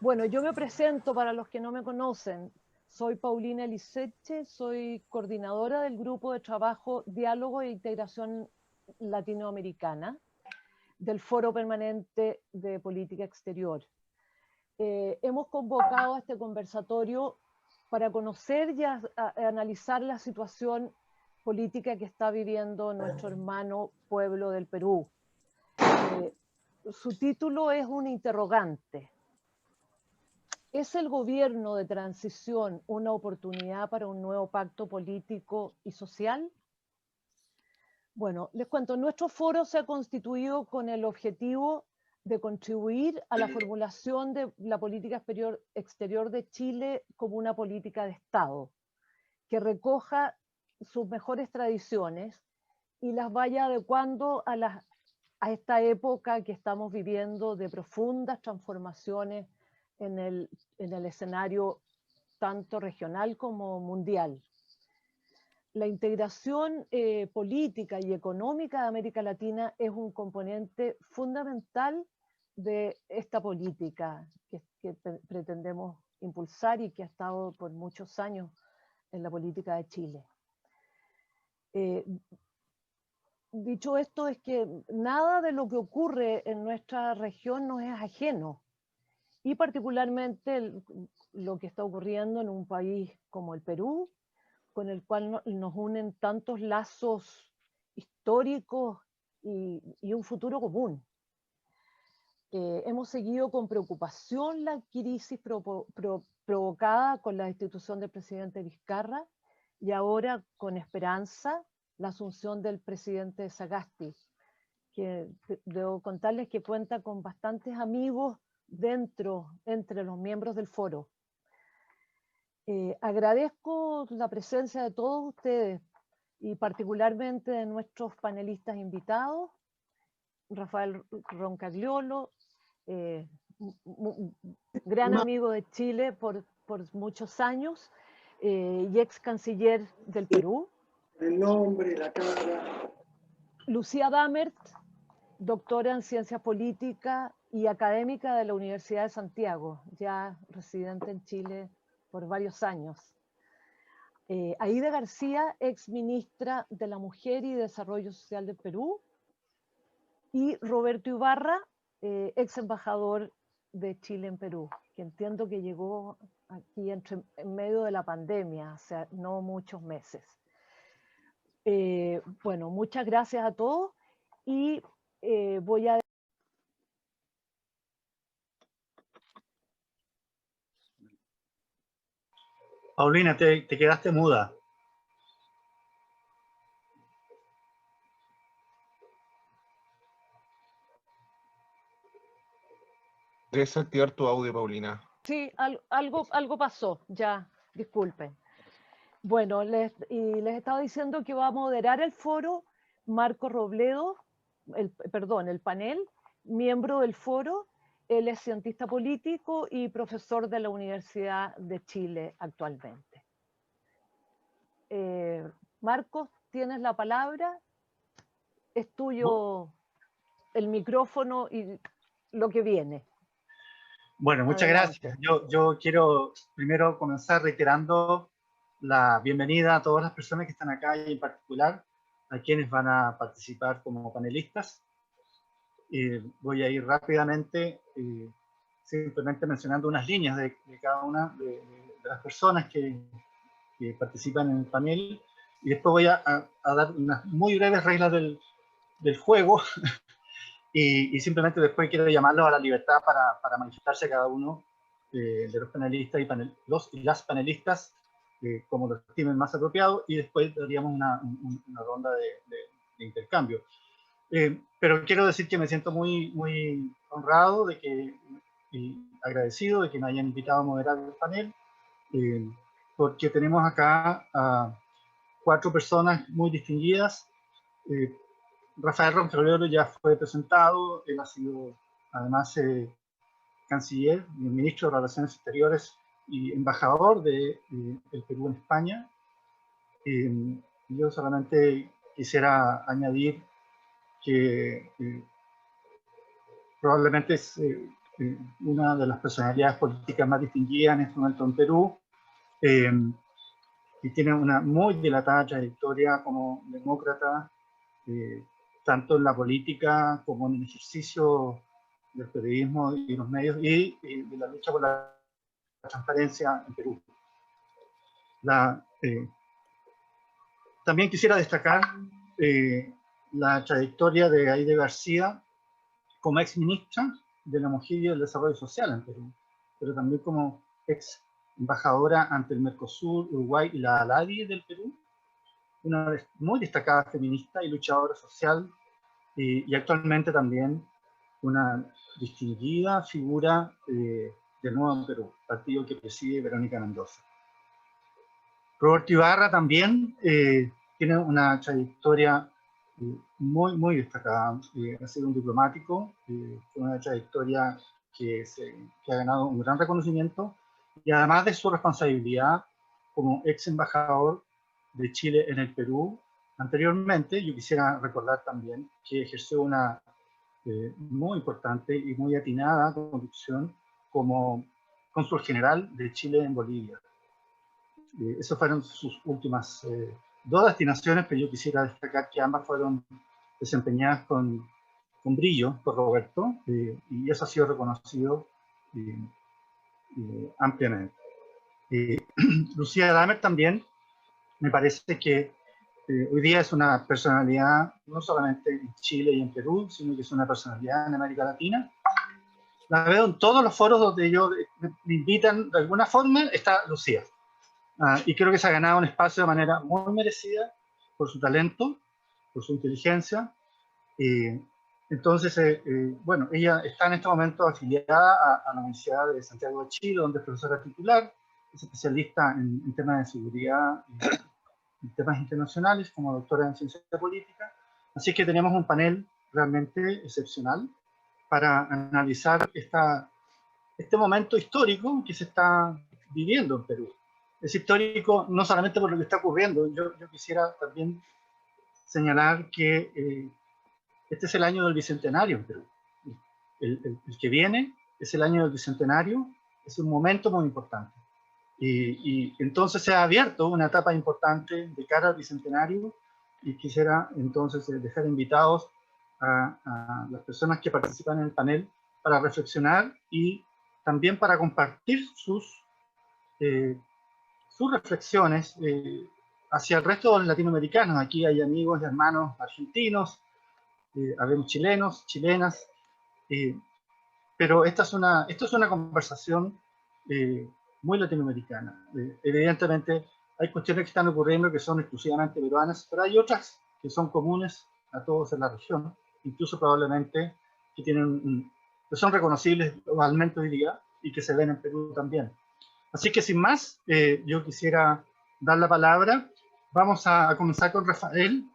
Bueno, yo me presento para los que no me conocen. Soy Paulina Liceche, soy coordinadora del grupo de trabajo Diálogo e Integración Latinoamericana del Foro Permanente de Política Exterior. Hemos convocado a este conversatorio para conocer y analizar la situación política que está viviendo nuestro hermano pueblo del Perú. Su título es un interrogante. ¿Es el gobierno de transición una oportunidad para un nuevo pacto político y social? Bueno, les cuento, nuestro foro se ha constituido con el objetivo de contribuir a la formulación de la política exterior de Chile como una política de Estado, que recoja sus mejores tradiciones y las vaya adecuando a esta época que estamos viviendo de profundas transformaciones en el escenario tanto regional como mundial. La integración política y económica de América Latina es un componente fundamental de esta política que pretendemos impulsar y que ha estado por muchos años en la política de Chile. Dicho esto, es que nada de lo que ocurre en nuestra región nos es ajeno, y particularmente lo que está ocurriendo en un país como el Perú, con el cual nos unen tantos lazos históricos y un futuro común. Hemos seguido con preocupación la crisis provocada con la destitución del presidente Vizcarra y ahora con esperanza la asunción del presidente Sagasti, que debo contarles que cuenta con bastantes amigos entre los miembros del foro. Agradezco la presencia de todos ustedes y particularmente de nuestros panelistas invitados, Rafael Roncagliolo, gran amigo de Chile por muchos años y ex canciller del Perú. El nombre, la cara. Lucía Damert, doctora en Ciencias Políticas y académica de la Universidad de Santiago, ya residente en Chile por varios años. Aída García, ex ministra de la Mujer y Desarrollo Social del Perú. Y Roberto Ibarra, ex embajador de Chile en Perú, que entiendo que llegó aquí en medio de la pandemia, o sea, no muchos meses. Bueno, muchas gracias a todos y voy a... Paulina, te quedaste muda. Debes activar tu audio, Paulina. Sí, algo pasó, ya, disculpen. Bueno, les estaba diciendo que va a moderar el foro Marco Robledo, el panel, miembro del foro. Él es cientista político y profesor de la Universidad de Chile actualmente. Marcos, tienes la palabra. Es tuyo el micrófono y lo que viene. Bueno, muchas gracias. Yo quiero primero comenzar reiterando la bienvenida a todas las personas que están acá y en particular a quienes van a participar como panelistas. Voy a ir rápidamente, simplemente mencionando unas líneas de cada una de las personas que participan en el panel, y después voy a dar unas muy breves reglas del juego, y simplemente después quiero llamarlos a la libertad para manifestarse a cada uno de los panelistas y las panelistas como lo estimen más apropiado, y después daríamos una ronda de intercambio. Pero quiero decir que me siento muy honrado y agradecido de que me hayan invitado a moderar el panel, porque tenemos acá a 4 personas muy distinguidas. Rafael Roncagliolo ya fue presentado, él ha sido además canciller, ministro de Relaciones Exteriores y embajador del Perú en España. Yo solamente quisiera añadir que probablemente una de las personalidades políticas más distinguidas en este momento en Perú, y tiene una muy dilatada trayectoria como demócrata, tanto en la política como en el ejercicio del periodismo y los medios, y de la lucha por la transparencia en Perú. También quisiera destacar la trayectoria de Aide García como ex ministra de la Mujer y el Desarrollo Social en Perú, pero también como ex embajadora ante el Mercosur, Uruguay y la ALADI del Perú, una muy destacada feminista y luchadora social, y actualmente también una distinguida figura de Nuevo Perú, partido que preside Verónica Mendoza. Roberto Ibarra también tiene una trayectoria muy destacada. Ha sido un diplomático, una trayectoria que ha ganado un gran reconocimiento, y además de su responsabilidad como ex embajador de Chile en el Perú anteriormente, yo quisiera recordar también que ejerció una muy importante y muy atinada conducción como cónsul general de Chile en Bolivia. Esas fueron sus últimas dos destinaciones, pero yo quisiera destacar que ambas fueron desempeñadas con brillo por Roberto, y eso ha sido reconocido ampliamente. Lucía Damer también me parece que hoy día es una personalidad no solamente en Chile y en Perú, sino que es una personalidad en América Latina. La veo en todos los foros donde ellos me invitan de alguna forma, está Lucía. Y creo que se ha ganado un espacio de manera muy merecida por su talento, por su inteligencia. Entonces, bueno, ella está en este momento afiliada a la Universidad de Santiago de Chile, donde es profesora titular, es especialista en temas de seguridad y en temas internacionales, como doctora en ciencia política. Así que tenemos un panel realmente excepcional para analizar este momento histórico que se está viviendo en Perú. Es histórico no solamente por lo que está ocurriendo. Yo quisiera también señalar que este es el año del Bicentenario en Perú. El que viene es el año del Bicentenario, es un momento muy importante. Y entonces se ha abierto una etapa importante de cara al Bicentenario, y quisiera entonces dejar invitados a las personas que participan en el panel para reflexionar y también para compartir sus reflexiones hacia el resto de los latinoamericanos. Aquí hay amigos y hermanos argentinos, habemos chilenos, chilenas, pero esto es una conversación muy latinoamericana. Evidentemente hay cuestiones que están ocurriendo que son exclusivamente peruanas, pero hay otras que son comunes a todos en la región, incluso probablemente que que son reconocibles globalmente hoy día y que se ven en Perú también. Así que sin más, yo quisiera dar la palabra. Vamos a comenzar con Rafael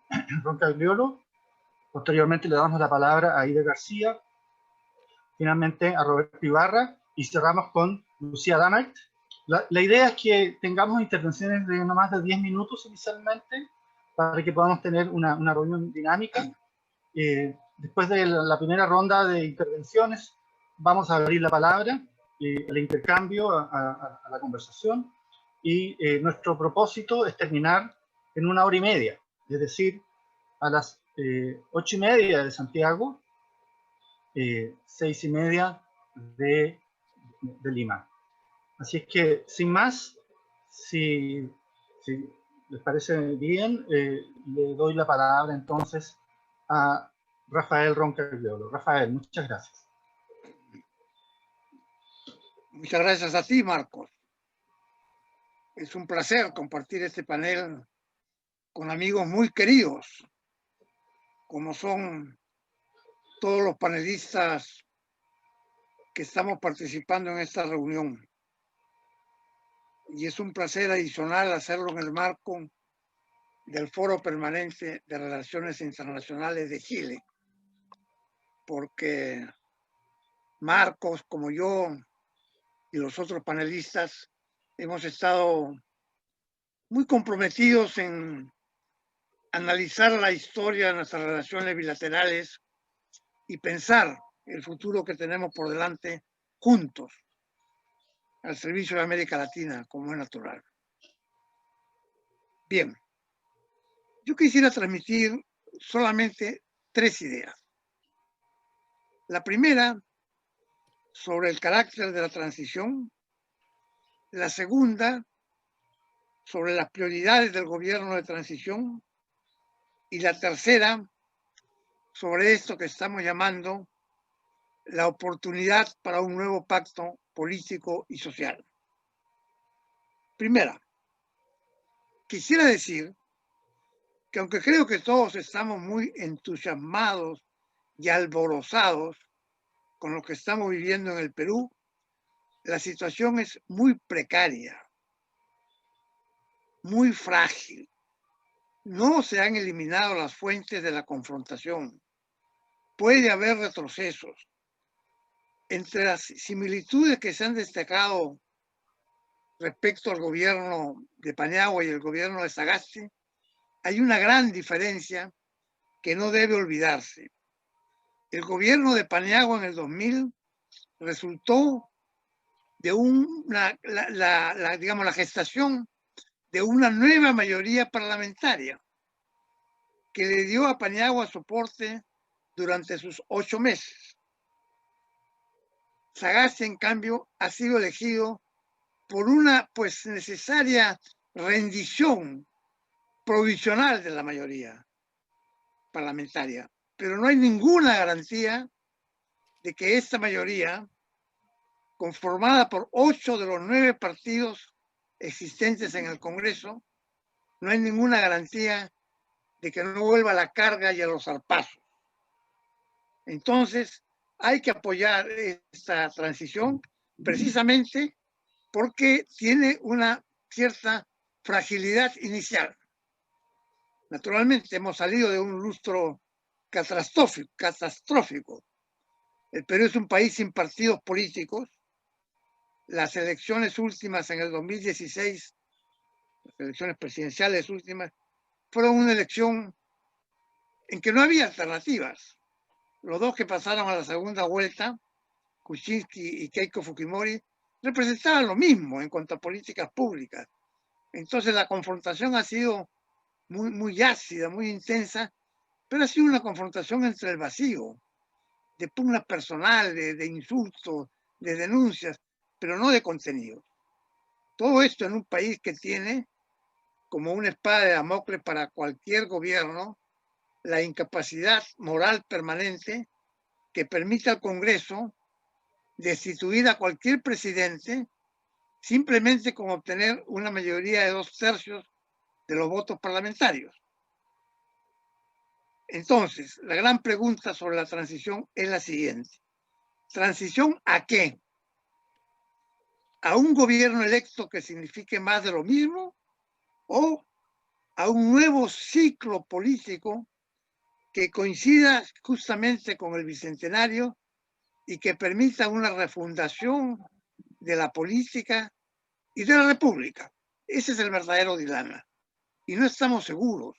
Roncagliolo. Posteriormente le damos la palabra a Aide García. Finalmente a Roberto Ibarra. Y cerramos con Lucía Damer. La idea es que tengamos intervenciones de no más de 10 minutos inicialmente, para que podamos tener una reunión dinámica. Después de la primera ronda de intervenciones, vamos a abrir la palabra, el intercambio, a la conversación, y nuestro propósito es terminar en 1 hora y media, es decir, a las 8:30 de Santiago, 6:30 de Lima. Así es que, sin más, si les parece bien, le doy la palabra entonces a Rafael Roncagliolo. Rafael, muchas gracias. Muchas gracias a ti, Marcos. Es un placer compartir este panel con amigos muy queridos, como son todos los panelistas que estamos participando en esta reunión. Y es un placer adicional hacerlo en el marco del Foro Permanente de Relaciones Internacionales de Chile, porque Marcos, como yo y los otros panelistas, hemos estado muy comprometidos en analizar la historia de nuestras relaciones bilaterales y pensar el futuro que tenemos por delante juntos al servicio de América Latina, como es natural. Bien, yo quisiera transmitir solamente 3 ideas. La primera, sobre el carácter de la transición. La segunda, sobre las prioridades del gobierno de transición. Y la tercera, sobre esto que estamos llamando la oportunidad para un nuevo pacto político y social. Primera, quisiera decir que aunque creo que todos estamos muy entusiasmados y alborozados con lo que estamos viviendo en el Perú, la situación es muy precaria, muy frágil. No se han eliminado las fuentes de la confrontación. Puede haber retrocesos. Entre las similitudes que se han destacado respecto al gobierno de Paniagua y el gobierno de Sagasti, hay una gran diferencia que no debe olvidarse. El gobierno de Paniagua en el 2000 resultó de digamos, la gestación de una nueva mayoría parlamentaria que le dio a Paniagua soporte durante sus 8 meses. Sagasti, en cambio, ha sido elegido por una pues necesaria rendición provisional de la mayoría parlamentaria, pero no hay ninguna garantía de que esta mayoría, conformada por 8 de los 9 partidos existentes en el Congreso, no hay ninguna garantía de que no vuelva a la carga y a los zarpazos. Entonces, hay que apoyar esta transición precisamente porque tiene una cierta fragilidad inicial. Naturalmente, hemos salido de un lustro catastrófico. El Perú es un país sin partidos políticos. Las elecciones últimas en el 2016, las elecciones presidenciales últimas, fueron una elección en que no había alternativas. Los dos que pasaron a la segunda vuelta, Kuczynski y Keiko Fujimori, representaban lo mismo en cuanto a políticas públicas. Entonces la confrontación ha sido muy ácida, muy intensa, pero ha sido una confrontación entre el vacío, de pugnas personales, de insultos, de denuncias, pero no de contenido. Todo esto en un país que tiene como una espada de Damocles para cualquier gobierno la incapacidad moral permanente que permite al Congreso destituir a cualquier presidente simplemente con obtener una mayoría de 2/3 de los votos parlamentarios. Entonces, la gran pregunta sobre la transición es la siguiente. ¿Transición a qué? ¿A un gobierno electo que signifique más de lo mismo? ¿O a un nuevo ciclo político que coincida justamente con el bicentenario y que permita una refundación de la política y de la república? Ese es el verdadero dilema. Y no estamos seguros,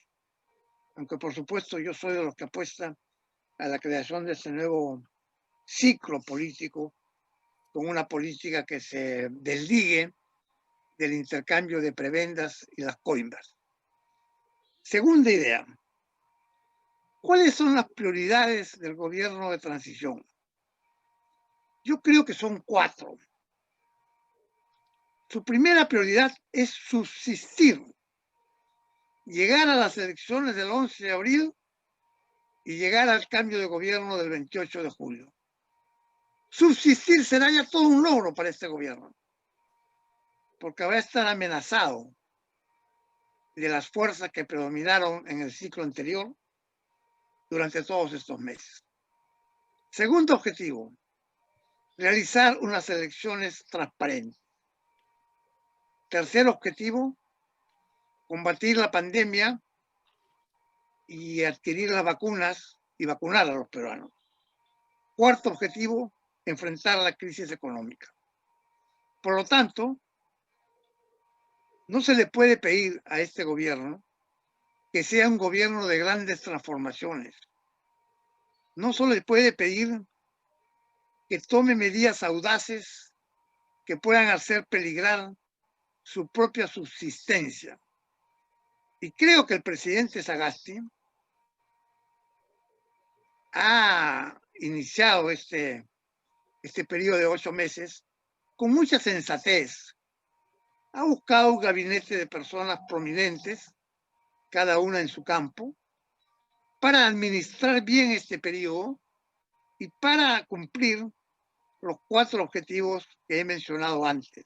aunque por supuesto yo soy de los que apuestan a la creación de este nuevo ciclo político con una política que se desligue del intercambio de prebendas y las coimbras. Segunda idea. ¿Cuáles son las prioridades del gobierno de transición? Yo creo que son 4. Su primera prioridad es subsistir, llegar a las elecciones del 11 de abril y llegar al cambio de gobierno del 28 de julio. Subsistir será ya todo un logro para este gobierno, porque va a estar amenazado de las fuerzas que predominaron en el ciclo anterior durante todos estos meses. Segundo objetivo, realizar unas elecciones transparentes. Tercer objetivo, combatir la pandemia y adquirir las vacunas y vacunar a los peruanos. Cuarto objetivo, enfrentar la crisis económica. Por lo tanto, no se le puede pedir a este gobierno que sea un gobierno de grandes transformaciones. No solo le puede pedir que tome medidas audaces que puedan hacer peligrar su propia subsistencia. Y creo que el presidente Sagasti ha iniciado este periodo de 8 meses con mucha sensatez. Ha buscado un gabinete de personas prominentes, cada una en su campo, para administrar bien este periodo y para cumplir los 4 objetivos que he mencionado antes.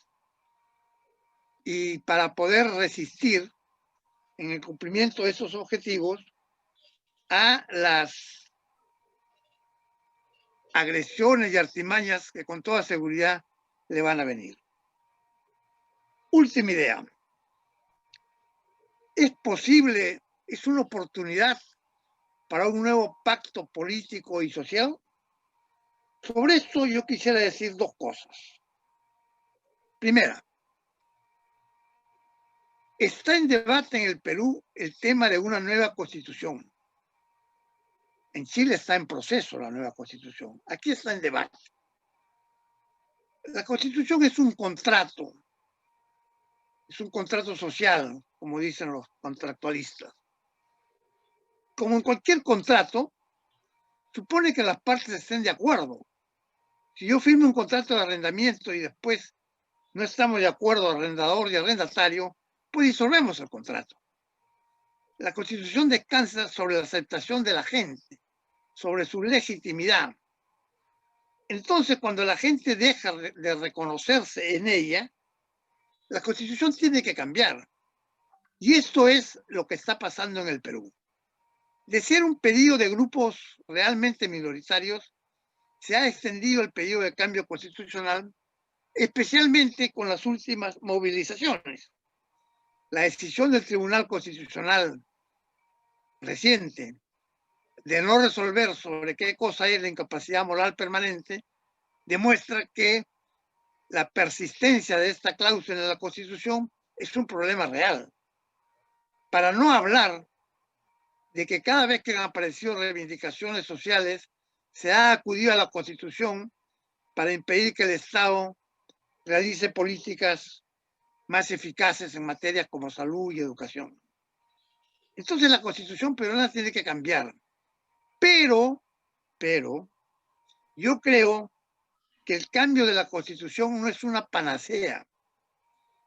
Y para poder resistir en el cumplimiento de esos objetivos a las agresiones y artimañas que con toda seguridad le van a venir. Última idea. Es posible, es una oportunidad para un nuevo pacto político y social. Sobre esto yo quisiera decir 2 cosas. Primera, está en debate en el Perú el tema de una nueva constitución. En Chile está en proceso la nueva constitución. Aquí está en debate. La constitución es un contrato social, como dicen los contractualistas. Como en cualquier contrato, supone que las partes estén de acuerdo. Si yo firmo un contrato de arrendamiento y después no estamos de acuerdo, arrendador y arrendatario, pues disolvemos el contrato. La Constitución descansa sobre la aceptación de la gente, sobre su legitimidad. Entonces, cuando la gente deja de reconocerse en ella, la Constitución tiene que cambiar. Y esto es lo que está pasando en el Perú. De ser un pedido de grupos realmente minoritarios, se ha extendido el pedido de cambio constitucional, especialmente con las últimas movilizaciones. La decisión del Tribunal Constitucional reciente de no resolver sobre qué cosa es la incapacidad moral permanente demuestra que la persistencia de esta cláusula en la Constitución es un problema real. Para no hablar de que cada vez que han aparecido reivindicaciones sociales se ha acudido a la Constitución para impedir que el Estado realice políticas más eficaces en materias como salud y educación. Entonces la Constitución peruana tiene que cambiar. Pero, yo creo que el cambio de la Constitución no es una panacea.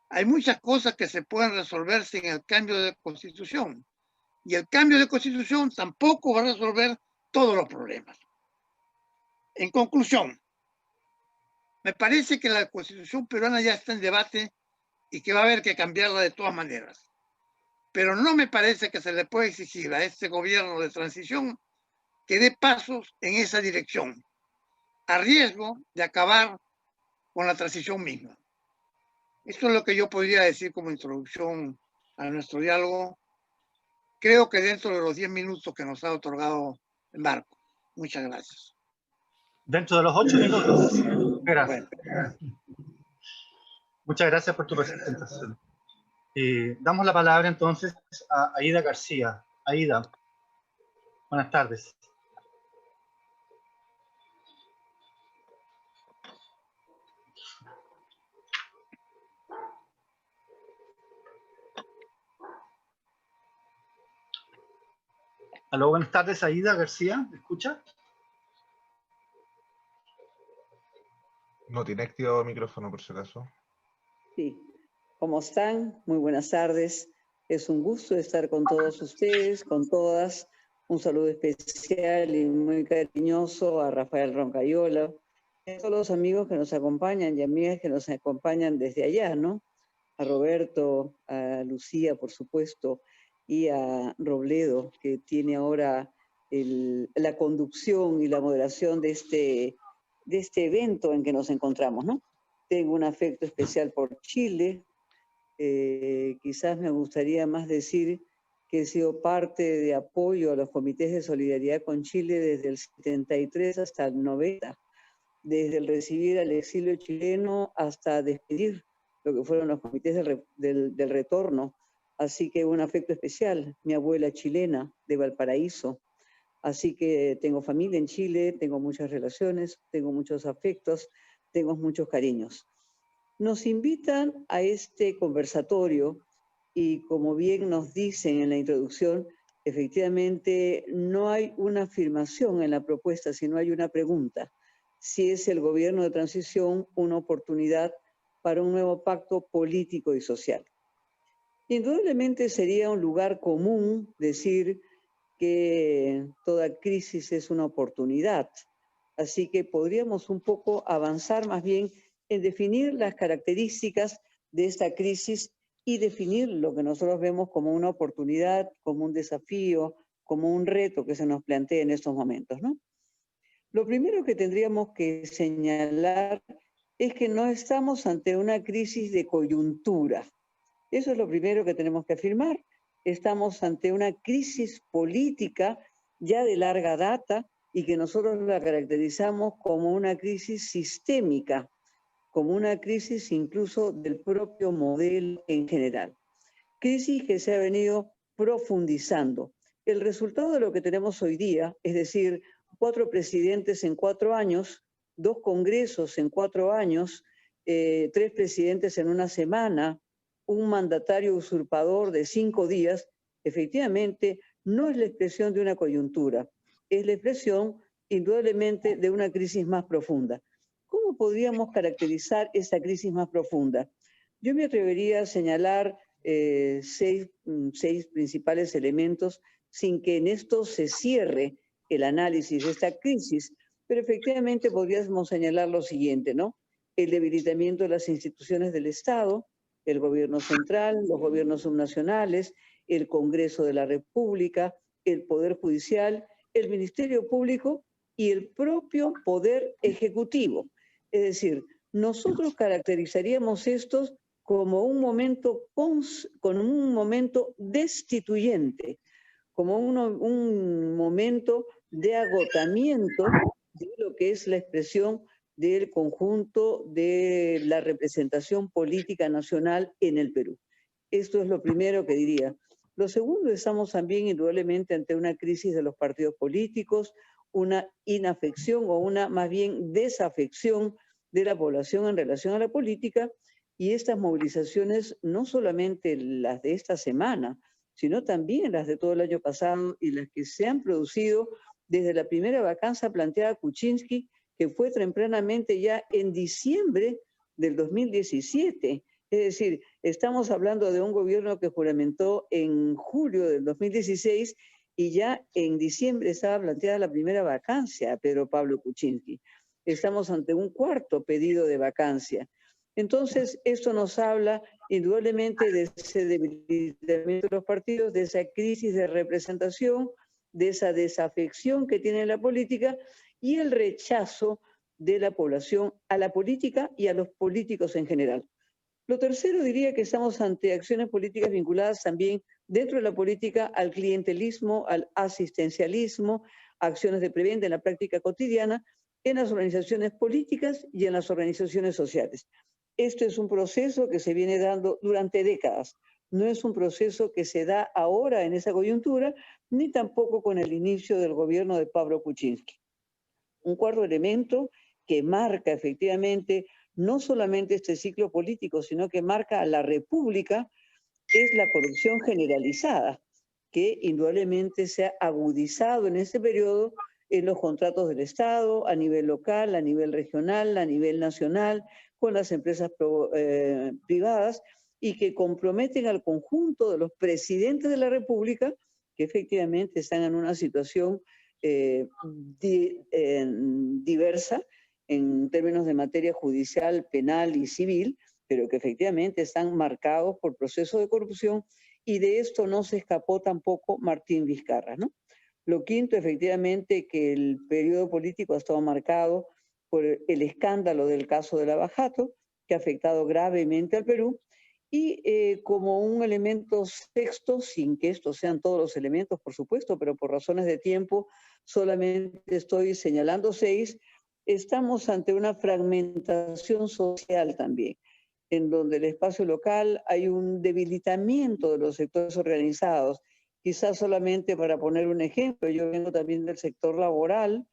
Hay muchas cosas que se pueden resolver sin el cambio de Constitución. Y el cambio de Constitución tampoco va a resolver todos los problemas. En conclusión, me parece que la Constitución peruana ya está en debate y que va a haber que cambiarla de todas maneras. Pero no me parece que se le pueda exigir a este gobierno de transición que dé pasos en esa dirección, a riesgo de acabar con la transición misma. Esto es lo que yo podría decir como introducción a nuestro diálogo. Creo que dentro de los 10 minutos que nos ha otorgado Marco. Muchas gracias. Dentro de los 8 minutos. Gracias. Bueno. Muchas gracias por tu presentación. Damos la palabra entonces a Aida García. Aida, buenas tardes. Aló, buenas tardes, Aida García, ¿me escucha? No tiene activado el micrófono, por si acaso. Sí. ¿Cómo están? Muy buenas tardes. Es un gusto estar con todos ustedes, con todas. Un saludo especial y muy cariñoso a Rafael Roncayola, a todos los amigos que nos acompañan y amigas que nos acompañan desde allá, ¿no? A Roberto, a Lucía, por supuesto, y a Robledo, que tiene ahora la conducción y la moderación de este evento en que nos encontramos, ¿no? Tengo un afecto especial por Chile. Quizás me gustaría más decir que he sido parte de apoyo a los comités de solidaridad con Chile desde el 73 hasta el 90, desde el recibir al exilio chileno hasta despedir lo que fueron los comités del retorno. Así que un afecto especial, mi abuela chilena de Valparaíso, Así que tengo familia en Chile, tengo muchas relaciones, tengo muchos afectos, tengo muchos cariños. Nos invitan a este conversatorio y como bien nos dicen en la introducción, efectivamente no hay una afirmación en la propuesta, sino hay una pregunta. Si es el gobierno de transición una oportunidad para un nuevo pacto político y social. Indudablemente sería un lugar común decir que toda crisis es una oportunidad. Así que podríamos un poco avanzar más bien en definir las características de esta crisis y definir lo que nosotros vemos como una oportunidad, como un desafío, como un reto que se nos plantea en estos momentos, ¿no? Lo primero que tendríamos que señalar es que no estamos ante una crisis de coyuntura. Eso es lo primero que tenemos que afirmar. Estamos ante una crisis política ya de larga data y que nosotros la caracterizamos como una crisis sistémica, como una crisis incluso del propio modelo en general. Crisis que se ha venido profundizando. El resultado de lo que tenemos hoy día, es decir, 4 presidentes en 4 años, 2 congresos en 4 años, 3 presidentes en una semana, un mandatario usurpador de 5 días, efectivamente no es la expresión de una coyuntura, es la expresión indudablemente de una crisis más profunda. ¿Cómo podríamos caracterizar esa crisis más profunda? Yo me atrevería a señalar 6 principales elementos sin que en esto se cierre el análisis de esta crisis, pero efectivamente podríamos señalar lo siguiente, ¿no? El debilitamiento de las instituciones del Estado, el gobierno central, los gobiernos subnacionales, el Congreso de la República, el Poder Judicial, el Ministerio Público y el propio Poder Ejecutivo. Es decir, nosotros caracterizaríamos estos como un momento, con un momento destituyente, como un momento de agotamiento de lo que es la expresión del conjunto de la representación política nacional en el Perú. Esto es lo primero que diría. Lo segundo, estamos también indudablemente ante una crisis de los partidos políticos, una inafección o una más bien desafección de la población en relación a la política, y estas movilizaciones, no solamente las de esta semana, sino también las de todo el año pasado y las que se han producido desde la primera vacancia planteada Kuczynski, que fue tempranamente ya en diciembre del 2017. Es decir, estamos hablando de un gobierno que juramentó en julio del 2016 y ya en diciembre estaba planteada la primera vacancia, Pedro Pablo Kuczynski. Estamos ante un cuarto pedido de vacancia. Entonces, esto nos habla indudablemente de ese debilitamiento de los partidos, de esa crisis de representación, de esa desafección que tiene la política y el rechazo de la población a la política y a los políticos en general. Lo tercero, diría que estamos ante acciones políticas vinculadas también dentro de la política al clientelismo, al asistencialismo, acciones de prebenda en la práctica cotidiana, en las organizaciones políticas y en las organizaciones sociales. Esto es un proceso que se viene dando durante décadas. No es un proceso que se da ahora en esa coyuntura, ni tampoco con el inicio del gobierno de Pablo Kuczynski. Un cuarto elemento que marca efectivamente no solamente este ciclo político, sino que marca a la República, es la corrupción generalizada, que indudablemente se ha agudizado en ese periodo en los contratos del Estado, a nivel local, a nivel regional, a nivel nacional, con las empresas privadas, y que comprometen al conjunto de los presidentes de la República, que efectivamente están en una situación diversa en términos de materia judicial, penal y civil, pero que efectivamente están marcados por procesos de corrupción, y de esto no se escapó tampoco Martín Vizcarra, ¿no? Lo quinto, efectivamente, que el periodo político ha estado marcado por el escándalo del caso de Lava Jato, que ha afectado gravemente al Perú, y como un elemento sexto, sin que estos sean todos los elementos, por supuesto, pero por razones de tiempo solamente estoy señalando 6, estamos ante una fragmentación social también, en donde el espacio local hay un debilitamiento de los sectores organizados Quizás solamente para poner un ejemplo, yo vengo también del sector laboral,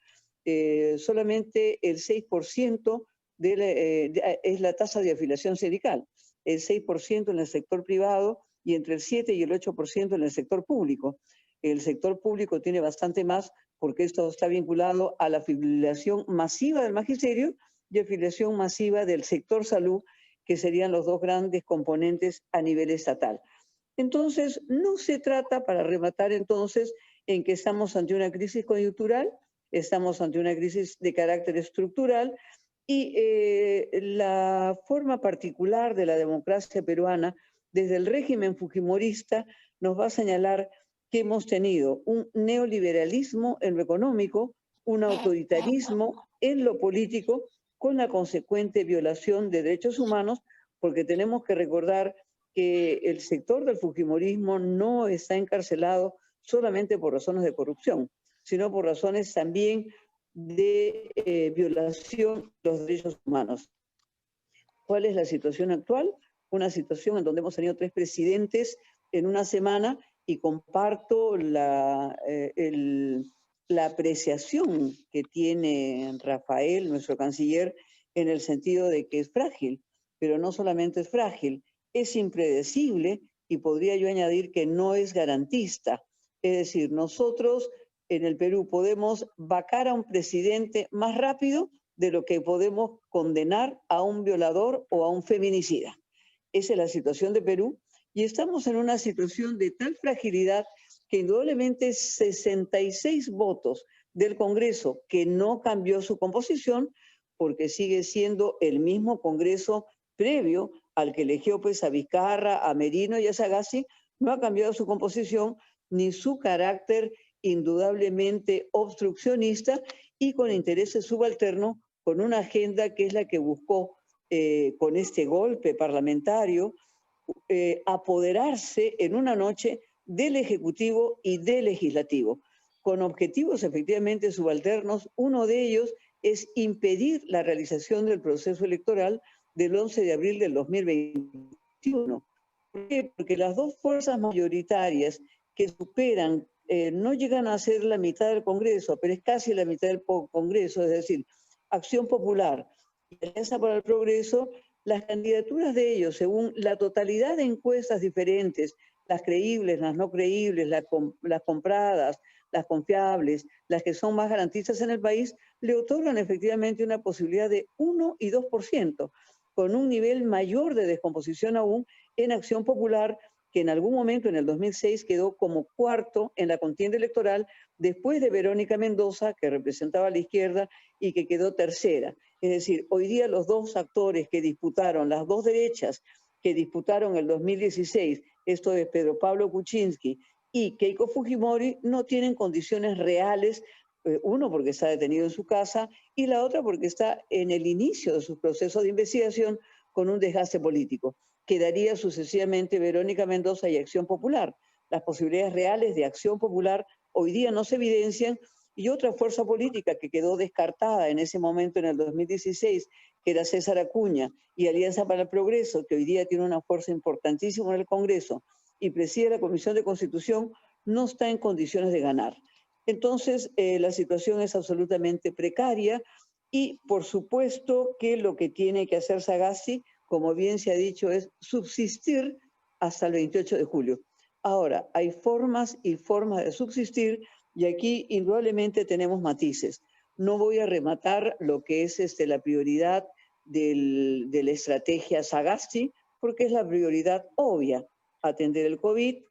solamente el 6% es la tasa de afiliación sindical, el 6% en el sector privado y entre el 7 y el 8% en el sector público. El sector público tiene bastante más porque esto está vinculado a la afiliación masiva del magisterio y afiliación masiva del sector salud, que serían los dos grandes componentes a nivel estatal. Entonces, no se trata, para rematar entonces, en que estamos ante una crisis coyuntural, estamos ante una crisis de carácter estructural y la forma particular de la democracia peruana, desde el régimen fujimorista, nos va a señalar que hemos tenido un neoliberalismo en lo económico, un autoritarismo en lo político, con la consecuente violación de derechos humanos, porque tenemos que recordar que el sector del fujimorismo no está encarcelado solamente por razones de corrupción, sino por razones también de violación de los derechos humanos. ¿Cuál es la situación actual? Una situación en donde hemos tenido 3 presidentes en una semana y comparto la apreciación que tiene Rafael, nuestro canciller, en el sentido de que es frágil, pero no solamente es frágil, es impredecible y podría yo añadir que no es garantista. Es decir, nosotros en el Perú podemos vacar a un presidente más rápido de lo que podemos condenar a un violador o a un feminicida. Esa es la situación de Perú y estamos en una situación de tal fragilidad que indudablemente 66 votos del Congreso que no cambió su composición porque sigue siendo el mismo Congreso previo al que eligió pues a Vizcarra, a Merino y a Sagasti, no ha cambiado su composición ni su carácter indudablemente obstruccionista y con intereses subalternos, con una agenda que es la que buscó con este golpe parlamentario apoderarse en una noche del Ejecutivo y del Legislativo, con objetivos efectivamente subalternos. Uno de ellos es impedir la realización del proceso electoral del 11 de abril del 2021. ¿Por qué? Porque las dos fuerzas mayoritarias que superan, no llegan a ser la mitad del Congreso, pero es casi la mitad del Congreso, es decir, Acción Popular y Alianza para el Progreso, las candidaturas de ellos, según la totalidad de encuestas diferentes, las creíbles, las no creíbles, las compradas, las confiables, las que son más garantistas en el país, le otorgan efectivamente una posibilidad de 1 y 2%, con un nivel mayor de descomposición aún en Acción Popular, que en algún momento en el 2006 quedó como cuarto en la contienda electoral después de Verónica Mendoza, que representaba a la izquierda y que quedó tercera. Es decir, hoy día los dos actores que disputaron, las dos derechas que disputaron el 2016, esto es Pedro Pablo Kuczynski y Keiko Fujimori, no tienen condiciones reales, uno porque está detenido en su casa y la otra porque está en el inicio de su proceso de investigación con un desgaste político. Quedaría sucesivamente Verónica Mendoza y Acción Popular. Las posibilidades reales de Acción Popular hoy día no se evidencian y otra fuerza política que quedó descartada en ese momento en el 2016, que era César Acuña, y Alianza para el Progreso, que hoy día tiene una fuerza importantísima en el Congreso y preside la Comisión de Constitución, no está en condiciones de ganar. Entonces, la situación es absolutamente precaria y, por supuesto, que lo que tiene que hacer Sagasti, como bien se ha dicho, es subsistir hasta el 28 de julio. Ahora, hay formas y formas de subsistir y aquí indudablemente tenemos matices. No voy a rematar lo que es la prioridad de la estrategia Sagasti, porque es la prioridad obvia, atender el COVID,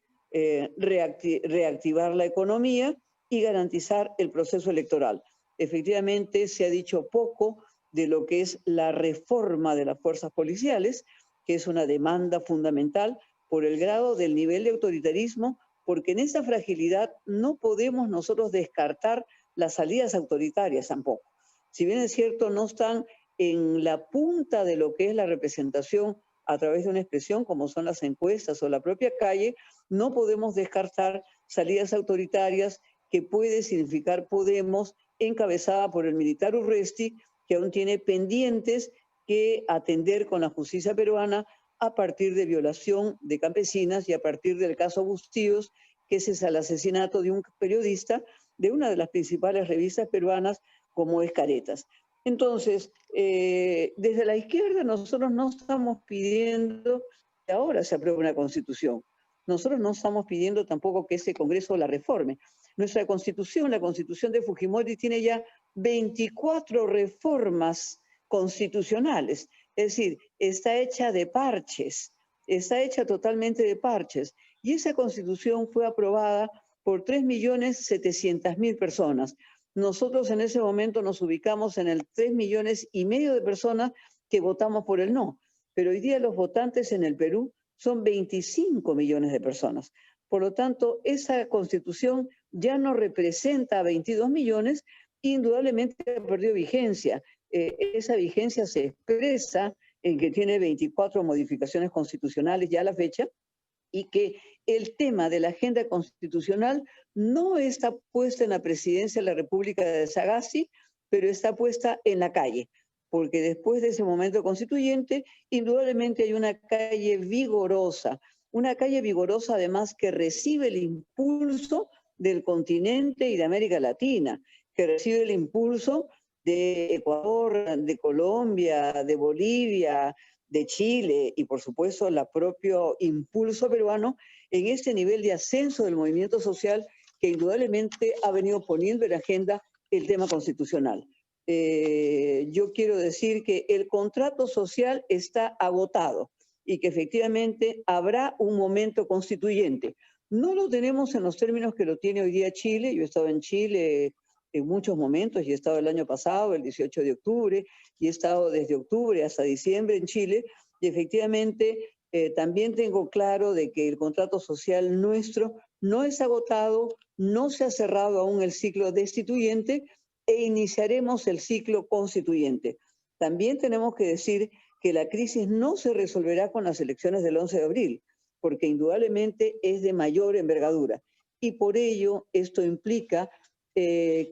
reactivar la economía y garantizar el proceso electoral. Efectivamente, se ha dicho poco de lo que es la reforma de las fuerzas policiales, que es una demanda fundamental por el grado del nivel de autoritarismo, porque en esa fragilidad no podemos nosotros descartar las salidas autoritarias tampoco. Si bien es cierto, no están en la punta de lo que es la representación a través de una expresión como son las encuestas o la propia calle, no podemos descartar salidas autoritarias que puede significar Podemos, encabezada por el militar Urresti, que aún tiene pendientes que atender con la justicia peruana a partir de violación de campesinas y a partir del caso Bustíos, que ese es el asesinato de un periodista de una de las principales revistas peruanas, como es Caretas. Entonces, desde la izquierda nosotros no estamos pidiendo que ahora se apruebe una constitución. Nosotros no estamos pidiendo tampoco que ese Congreso la reforme. Nuestra constitución, la constitución de Fujimori, tiene ya 24 reformas constitucionales. Es decir, está hecha de parches, está hecha totalmente de parches. Y esa constitución fue aprobada por 3.700.000 personas. Nosotros en ese momento nos ubicamos en el 3,5 millones de personas que votamos por el no. Pero hoy día los votantes en el Perú son 25 millones de personas. Por lo tanto, esa constitución ya no representa a 22 millones, indudablemente ha perdido vigencia. Esa vigencia se expresa en que tiene 24 modificaciones constitucionales ya a la fecha, y que el tema de la agenda constitucional no está puesta en la presidencia de la República de Sagasti, pero está puesta en la calle, porque después de ese momento constituyente, indudablemente hay una calle vigorosa además que recibe el impulso del continente y de América Latina, que recibe el impulso de Ecuador, de Colombia, de Bolivia, de Chile y por supuesto el propio impulso peruano en este nivel de ascenso del movimiento social que indudablemente ha venido poniendo en la agenda el tema constitucional. Yo quiero decir que el contrato social está agotado y que efectivamente habrá un momento constituyente. No lo tenemos en los términos que lo tiene hoy día Chile. Yo he estado en Chile en muchos momentos, y he estado el año pasado, el 18 de octubre, y he estado desde octubre hasta diciembre en Chile, y efectivamente también tengo claro de que el contrato social nuestro no es agotado, no se ha cerrado aún el ciclo destituyente, e iniciaremos el ciclo constituyente. También tenemos que decir que la crisis no se resolverá con las elecciones del 11 de abril, porque indudablemente es de mayor envergadura. Y por ello esto implica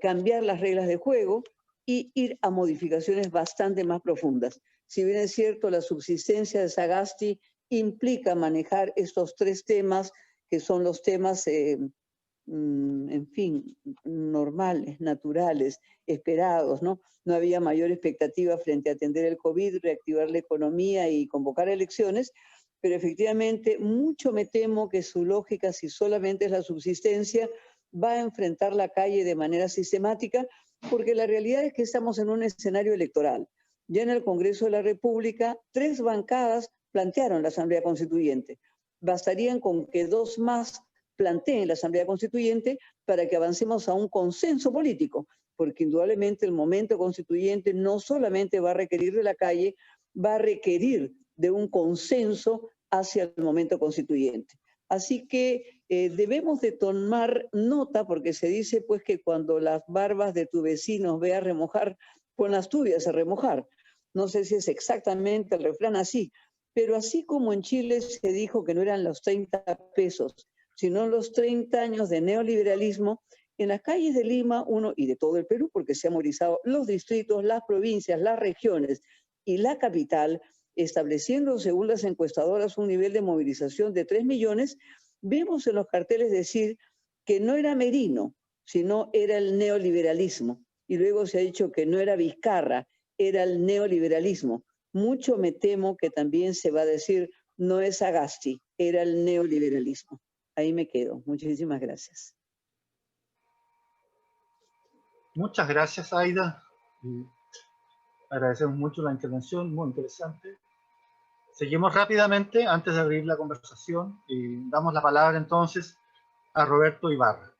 cambiar las reglas de juego y ir a modificaciones bastante más profundas. Si bien es cierto, la subsistencia de Sagasti implica manejar estos tres temas, que son los temas, en fin, normales, naturales, esperados, ¿no? No había mayor expectativa frente a atender el COVID, reactivar la economía y convocar elecciones, pero efectivamente mucho me temo que su lógica, si solamente es la subsistencia, va a enfrentar la calle de manera sistemática, porque la realidad es que estamos en un escenario electoral. Ya en el Congreso de la República, 3 bancadas plantearon la Asamblea Constituyente. Bastarían con que 2 más planteen la Asamblea Constituyente para que avancemos a un consenso político, porque indudablemente el momento constituyente no solamente va a requerir de la calle, va a requerir de un consenso hacia el momento constituyente. Así que debemos de tomar nota, porque se dice pues que cuando las barbas de tu vecino veas remojar, pon las tuyas a remojar. No sé si es exactamente el refrán así, pero así como en Chile se dijo que no eran los 30 pesos, sino los 30 años de neoliberalismo, en las calles de Lima y de todo el Perú, porque se han movilizado los distritos, las provincias, las regiones y la capital, estableciendo según las encuestadoras un nivel de movilización de 3 millones, vemos en los carteles decir que no era Merino, sino era el neoliberalismo. Y luego se ha dicho que no era Vizcarra, era el neoliberalismo. Mucho me temo que también se va a decir no es Sagasti, era el neoliberalismo. Ahí me quedo. Muchísimas gracias. Muchas gracias, Aida. Agradecemos mucho la intervención, muy interesante. Seguimos rápidamente, antes de abrir la conversación, y damos la palabra entonces a Roberto Ibarra.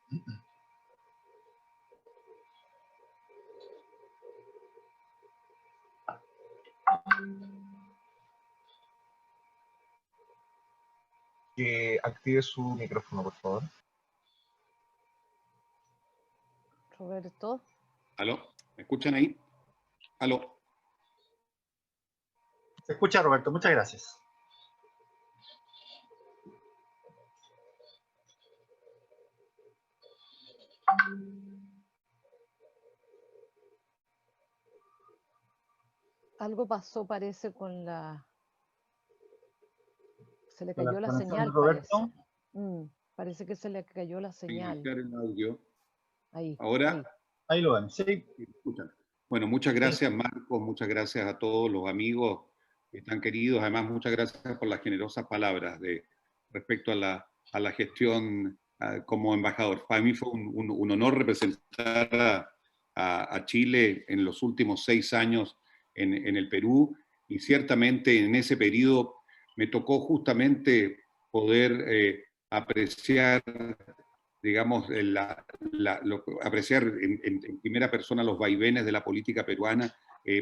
Que active su micrófono, por favor. Roberto. ¿Aló? ¿Me escuchan ahí? ¿Aló? Se escucha, Roberto. Muchas gracias. Algo pasó, parece, con la... Se le cayó la conexión señal, de Roberto. parece. Parece que se le cayó la señal. Iniciar el audio. Ahí. Ahora, ahí. Ahí lo ven, sí. escuchan. Bueno, muchas gracias, Marcos, muchas gracias a todos los amigos tan queridos. Además, muchas gracias por las generosas palabras respecto a la gestión como embajador. Para mí fue un honor representar a Chile en los últimos 6 años en el Perú, y ciertamente en ese periodo me tocó justamente poder apreciar, digamos, apreciar en primera persona los vaivenes de la política peruana,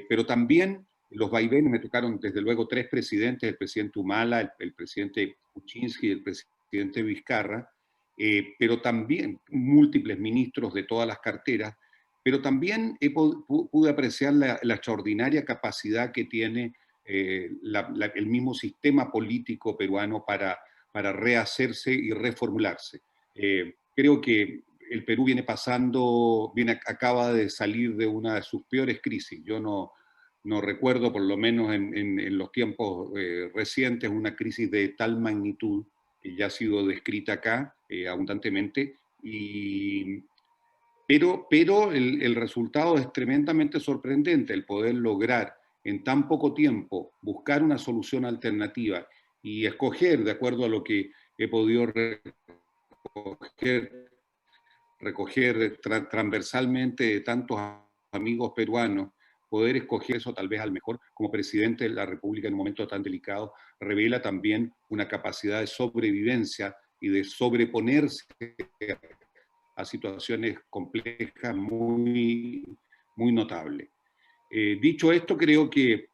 pero también los vaivenes. Me tocaron desde luego 3 presidentes: el presidente Humala, el presidente Kuczynski y el presidente Vizcarra, pero también múltiples ministros de todas las carteras, pero también pude apreciar la extraordinaria capacidad que tiene el mismo sistema político peruano para rehacerse y reformularse. Creo que el Perú acaba de salir de una de sus peores crisis. Yo no recuerdo, por lo menos en los tiempos recientes, una crisis de tal magnitud, que ya ha sido descrita acá abundantemente, pero el resultado es tremendamente sorprendente: el poder lograr en tan poco tiempo buscar una solución alternativa y escoger, de acuerdo a lo que he podido recoger transversalmente de tantos amigos peruanos, poder escoger eso tal vez al mejor como presidente de la República en un momento tan delicado, revela también una capacidad de sobrevivencia y de sobreponerse a situaciones complejas muy, muy notable. Dicho esto, creo que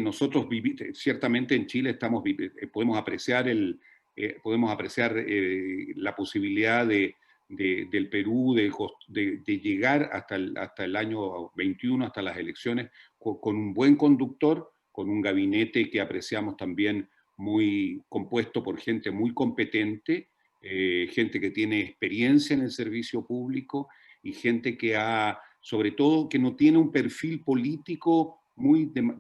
nosotros ciertamente en Chile podemos apreciar la posibilidad del Perú de llegar hasta el año 21, hasta las elecciones, con un buen conductor, con un gabinete que apreciamos también muy compuesto por gente muy competente, gente que tiene experiencia en el servicio público y gente sobre todo, que no tiene un perfil político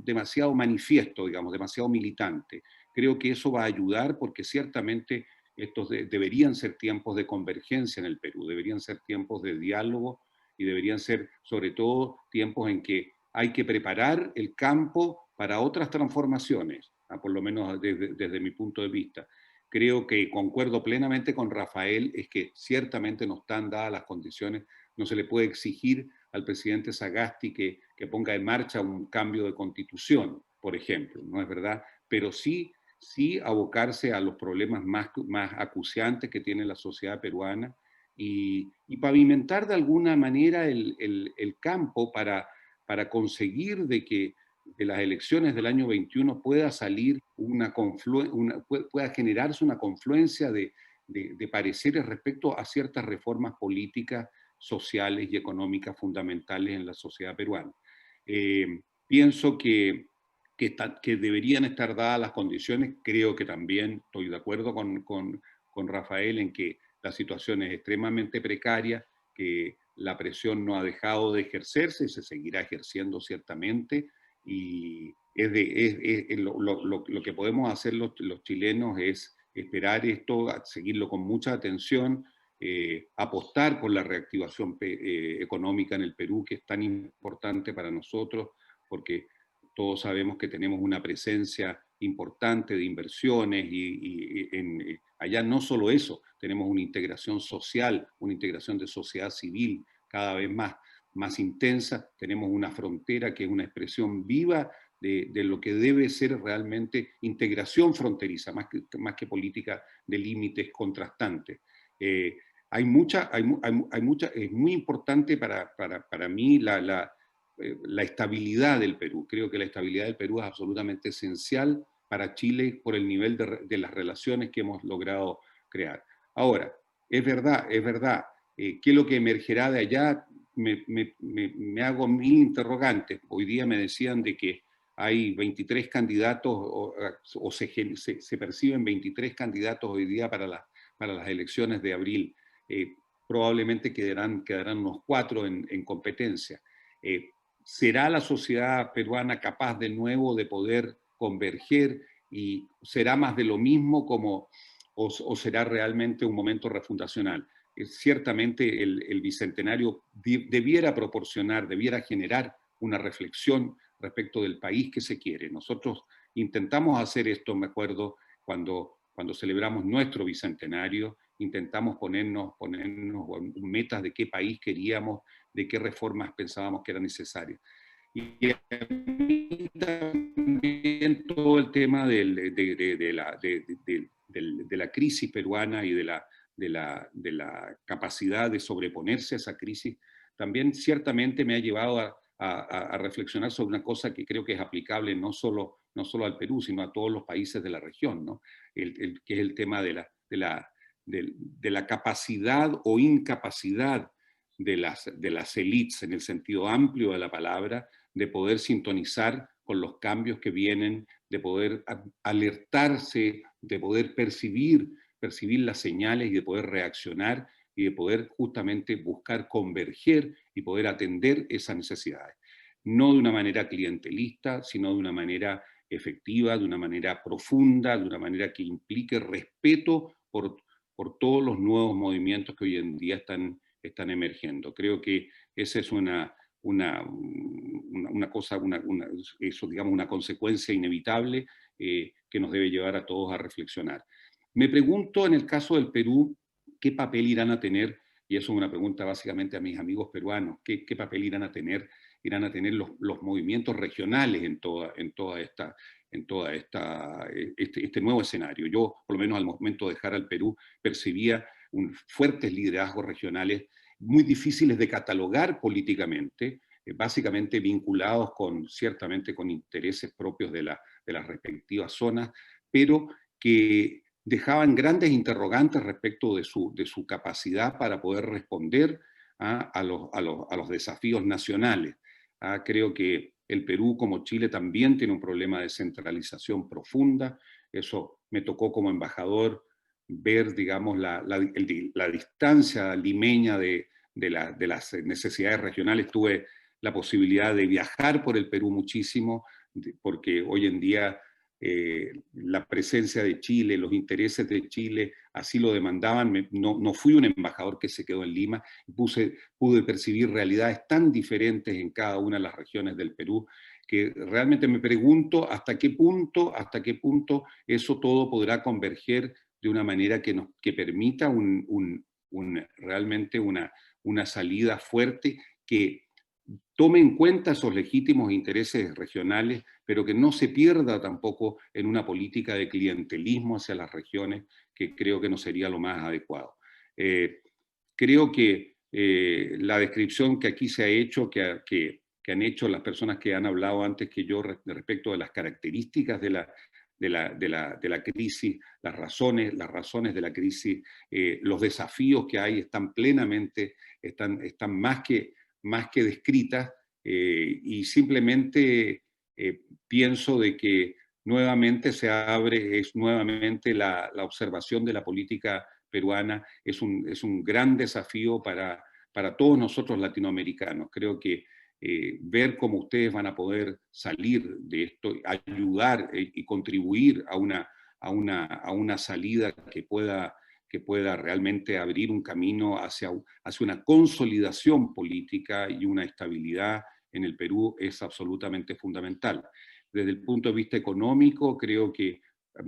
demasiado manifiesto, digamos, demasiado militante. Creo que eso va a ayudar, porque ciertamente estos deberían ser tiempos de convergencia en el Perú, deberían ser tiempos de diálogo y deberían ser, sobre todo, tiempos en que hay que preparar el campo para otras transformaciones, por lo menos desde mi punto de vista. Creo que concuerdo plenamente con Rafael, es que ciertamente no están dadas las condiciones. No se le puede exigir al presidente Sagasti que ponga en marcha un cambio de constitución, por ejemplo, ¿no es verdad? Pero sí abocarse a los problemas más acuciantes que tiene la sociedad peruana y pavimentar de alguna manera el campo para conseguir de que de las elecciones del año 21 pueda salir pueda generarse una confluencia de pareceres respecto a ciertas reformas políticas, sociales y económicas fundamentales en la sociedad peruana. Pienso que deberían estar dadas las condiciones. Creo que también estoy de acuerdo con Rafael en que la situación es extremadamente precaria, que la presión no ha dejado de ejercerse y se seguirá ejerciendo ciertamente, y lo que podemos hacer los chilenos es esperar esto, seguirlo con mucha atención, apostar por la reactivación económica en el Perú, que es tan importante para nosotros, porque todos sabemos que tenemos una presencia importante de inversiones allá no solo eso, tenemos una integración social, una integración de sociedad civil cada vez más intensa, tenemos una frontera que es una expresión viva de lo que debe ser realmente integración fronteriza, más que política de límites contrastantes. Es muy importante para mí la estabilidad del Perú. Creo que la estabilidad del Perú es absolutamente esencial para Chile por el nivel de las relaciones que hemos logrado crear. Ahora, es verdad, ¿qué es lo que emergerá de allá? Me hago mil interrogantes. Hoy día me decían de que hay 23 candidatos, o se perciben 23 candidatos hoy día para las elecciones de abril. Probablemente quedarán unos 4 en competencia. ¿Será la sociedad peruana capaz de nuevo de poder converger y será más de lo mismo como o será realmente un momento refundacional. Ciertamente el Bicentenario debiera proporcionar, debiera generar una reflexión respecto del país que se quiere. Nosotros intentamos hacer esto, me acuerdo, cuando celebramos nuestro Bicentenario, intentamos ponernos metas de qué país queríamos, de qué reformas pensábamos que eran necesarias. Y también todo el tema de la crisis peruana y de la capacidad de sobreponerse a esa crisis, también ciertamente me ha llevado a reflexionar sobre una cosa que creo que es aplicable no solo al Perú, sino a todos los países de la región, ¿no? Que es el tema de la capacidad o incapacidad de las élites, en el sentido amplio de la palabra, de poder sintonizar con los cambios que vienen, de poder alertarse, de poder percibir las señales y de poder reaccionar y de poder justamente buscar converger y poder atender esas necesidades. No de una manera clientelista, sino de una manera efectiva, de una manera profunda, de una manera que implique respeto por todos los nuevos movimientos que hoy en día están emergiendo. Creo que esa es una consecuencia inevitable que nos debe llevar a todos a reflexionar. Me pregunto, en el caso del Perú, ¿qué papel irán a tener? Y eso es una pregunta básicamente a mis amigos peruanos. ¿Qué papel irán a tener los movimientos regionales en este nuevo escenario? Yo, por lo menos al momento de dejar al Perú, percibía fuertes liderazgos regionales muy difíciles de catalogar políticamente, básicamente vinculados ciertamente con intereses propios de las respectivas zonas, pero que dejaban grandes interrogantes respecto de su capacidad para poder responder a los desafíos nacionales. Creo que el Perú, como Chile, también tiene un problema de centralización profunda. Eso me tocó como embajador ver, digamos, la distancia limeña de las necesidades regionales. Tuve la posibilidad de viajar por el Perú muchísimo, porque hoy en día la presencia de Chile, los intereses de Chile, así lo demandaban. No fui un embajador que se quedó en Lima, pude percibir realidades tan diferentes en cada una de las regiones del Perú, que realmente me pregunto hasta qué punto eso todo podrá converger de una manera que permita realmente una salida fuerte que tome en cuenta esos legítimos intereses regionales, pero que no se pierda tampoco en una política de clientelismo hacia las regiones, que creo que no sería lo más adecuado. Creo que la descripción que aquí se ha hecho, que han hecho las personas que han hablado antes que yo respecto de las características de la crisis, las razones de la crisis, los desafíos que hay están más que descritas, y simplemente pienso de que nuevamente se abre, nuevamente la observación de la política peruana es un gran desafío para todos nosotros latinoamericanos. Creo que ver cómo ustedes van a poder salir de esto, ayudar y contribuir a una salida que pueda realmente abrir un camino hacia una consolidación política y una estabilidad en el Perú, es absolutamente fundamental. Desde el punto de vista económico, creo que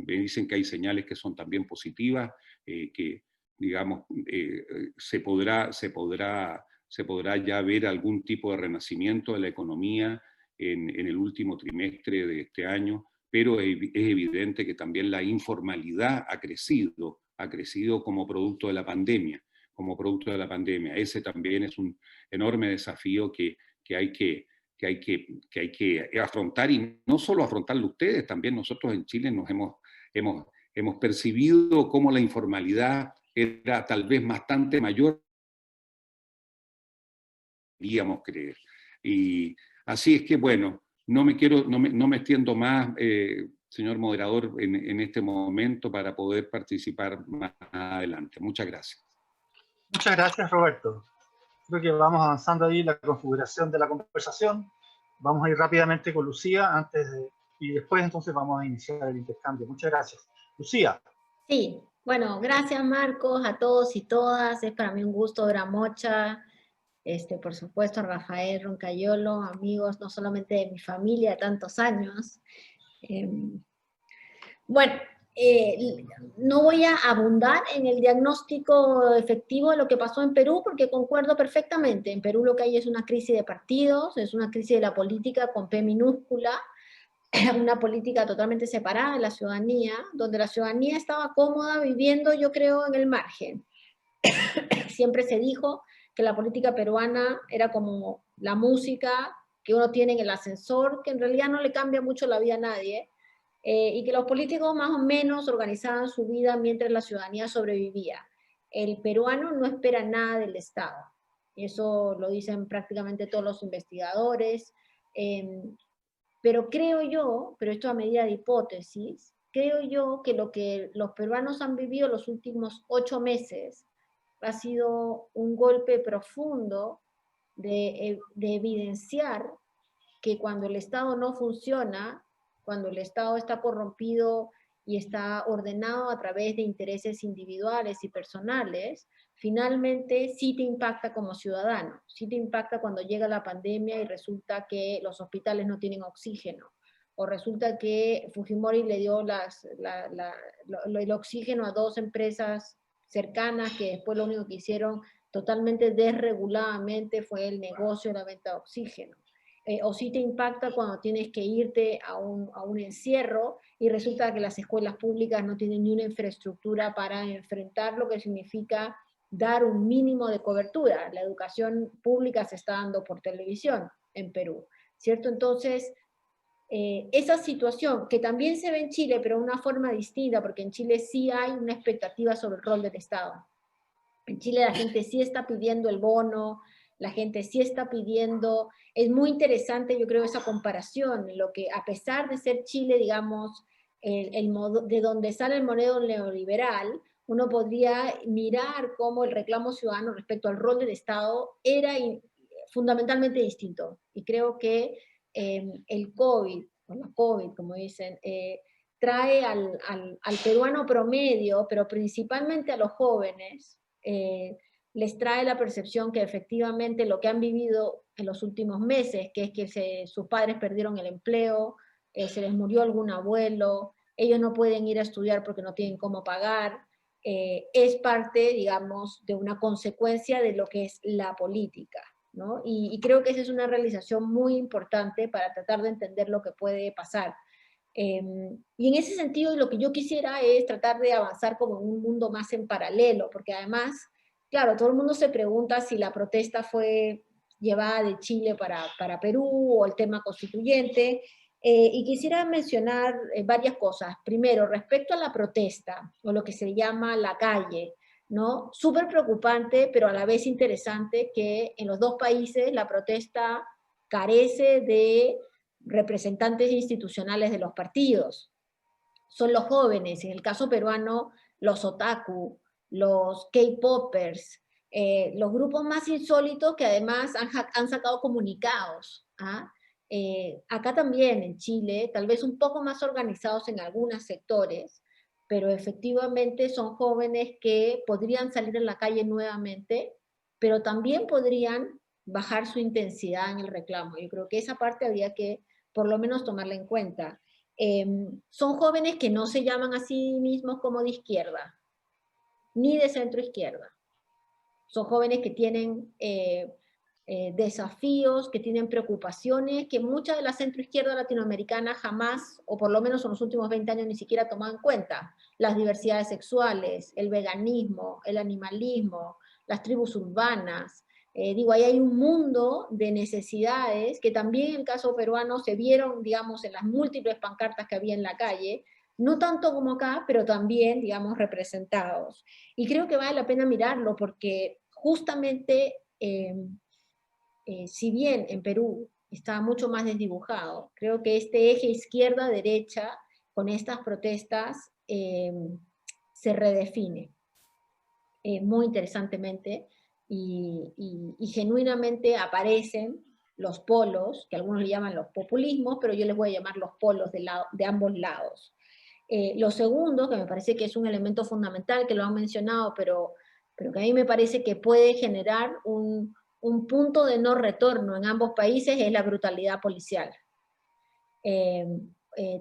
me dicen que hay señales que son también positivas, que, digamos, se podrá ya ver algún tipo de renacimiento de la economía en el último trimestre de este año, pero es evidente que también la informalidad ha crecido como producto de la pandemia. Ese también es un enorme desafío que hay que afrontar, y no solo afrontarlo ustedes, también nosotros en Chile nos hemos percibido cómo la informalidad era tal vez bastante mayor queríamos creer. Y así es que, bueno, no me extiendo más, señor moderador, en este momento, para poder participar más adelante. Muchas gracias. Muchas gracias, Roberto. Creo que vamos avanzando ahí en la configuración de la conversación. Vamos a ir rápidamente con Lucía y después entonces vamos a iniciar el intercambio. Muchas gracias. Lucía. Sí, Bueno, gracias Marcos, a todos y todas. Es para mí un gusto ver a Mocha, por supuesto a Rafael Roncayolo, amigos no solamente de mi familia de tantos años. Bueno, no voy a abundar en el diagnóstico efectivo de lo que pasó en Perú, porque concuerdo perfectamente. En Perú lo que hay es una crisis de partidos, es una crisis de la política con P minúscula, una política totalmente separada de la ciudadanía, donde la ciudadanía estaba cómoda viviendo, yo creo, en el margen. Siempre se dijo que la política peruana era como la música que uno tiene en el ascensor, que en realidad no le cambia mucho la vida a nadie, y que los políticos más o menos organizaban su vida mientras la ciudadanía sobrevivía. El peruano no espera nada del Estado. Eso lo dicen prácticamente todos los investigadores. Pero creo yo, pero esto a medida de hipótesis, creo yo que lo que los peruanos han vivido los últimos 8 meses ha sido un golpe profundo de evidenciar que cuando el Estado no funciona, cuando el Estado está corrompido y está ordenado a través de intereses individuales y personales, finalmente sí te impacta como ciudadano, sí te impacta cuando llega la pandemia y resulta que los hospitales no tienen oxígeno, o resulta que Fujimori le dio el oxígeno a 2 empresas cercanas que después lo único que hicieron totalmente desreguladamente fue el negocio de la venta de oxígeno. O sí te impacta cuando tienes que irte a un encierro y resulta que las escuelas públicas no tienen ni una infraestructura para enfrentar lo que significa dar un mínimo de cobertura. La educación pública se está dando por televisión en Perú, ¿cierto? Entonces, esa situación, que también se ve en Chile, pero de una forma distinta, porque en Chile sí hay una expectativa sobre el rol del Estado. En Chile la gente sí está pidiendo el bono, la gente sí está pidiendo, es muy interesante yo creo esa comparación, lo que a pesar de ser Chile, digamos, de donde sale el modelo neoliberal, uno podría mirar cómo el reclamo ciudadano respecto al rol del Estado era fundamentalmente distinto. Y creo que el COVID, o la COVID como dicen, trae al peruano promedio, pero principalmente a los jóvenes, les trae la percepción que efectivamente lo que han vivido en los últimos meses, que es que sus padres perdieron el empleo, se les murió algún abuelo, ellos no pueden ir a estudiar porque no tienen cómo pagar, es parte, digamos, de una consecuencia de lo que es la política, ¿no? Y creo que esa es una realización muy importante para tratar de entender lo que puede pasar. Y en ese sentido lo que yo quisiera es tratar de avanzar como en un mundo más en paralelo, porque además, claro, todo el mundo se pregunta si la protesta fue llevada de Chile para Perú o el tema constituyente, y quisiera mencionar varias cosas. Primero, respecto a la protesta, o lo que se llama la calle, ¿no? Súper preocupante, pero a la vez interesante que en los 2 países la protesta carece de representantes institucionales de los partidos. Son los jóvenes, en el caso peruano, los otaku, los K-popers, los grupos más insólitos que además han sacado comunicados. ¿Ah? Acá también, en Chile, tal vez un poco más organizados en algunos sectores, pero efectivamente son jóvenes que podrían salir en la calle nuevamente, pero también podrían bajar su intensidad en el reclamo. Yo creo que esa parte habría que por lo menos tomarla en cuenta. Son jóvenes que no se llaman a sí mismos como de izquierda, ni de centro izquierda. Son jóvenes que tienen desafíos, que tienen preocupaciones, que mucha de la centroizquierda latinoamericana jamás, o por lo menos en los últimos 20 años, ni siquiera ha tomado en cuenta. Las diversidades sexuales, el veganismo, el animalismo, las tribus urbanas. Digo, ahí hay un mundo de necesidades que también en el caso peruano se vieron, digamos, en las múltiples pancartas que había en la calle, no tanto como acá, pero también, digamos, representados. Y creo que vale la pena mirarlo porque justamente, si bien en Perú está mucho más desdibujado, creo que este eje izquierda-derecha con estas protestas se redefine muy interesantemente y genuinamente aparecen los polos, que algunos le llaman los populismos, pero yo les voy a llamar los polos de ambos lados. Lo segundo, que me parece que es un elemento fundamental, que lo han mencionado, pero que a mí me parece que puede generar un punto de no retorno en ambos países, es la brutalidad policial.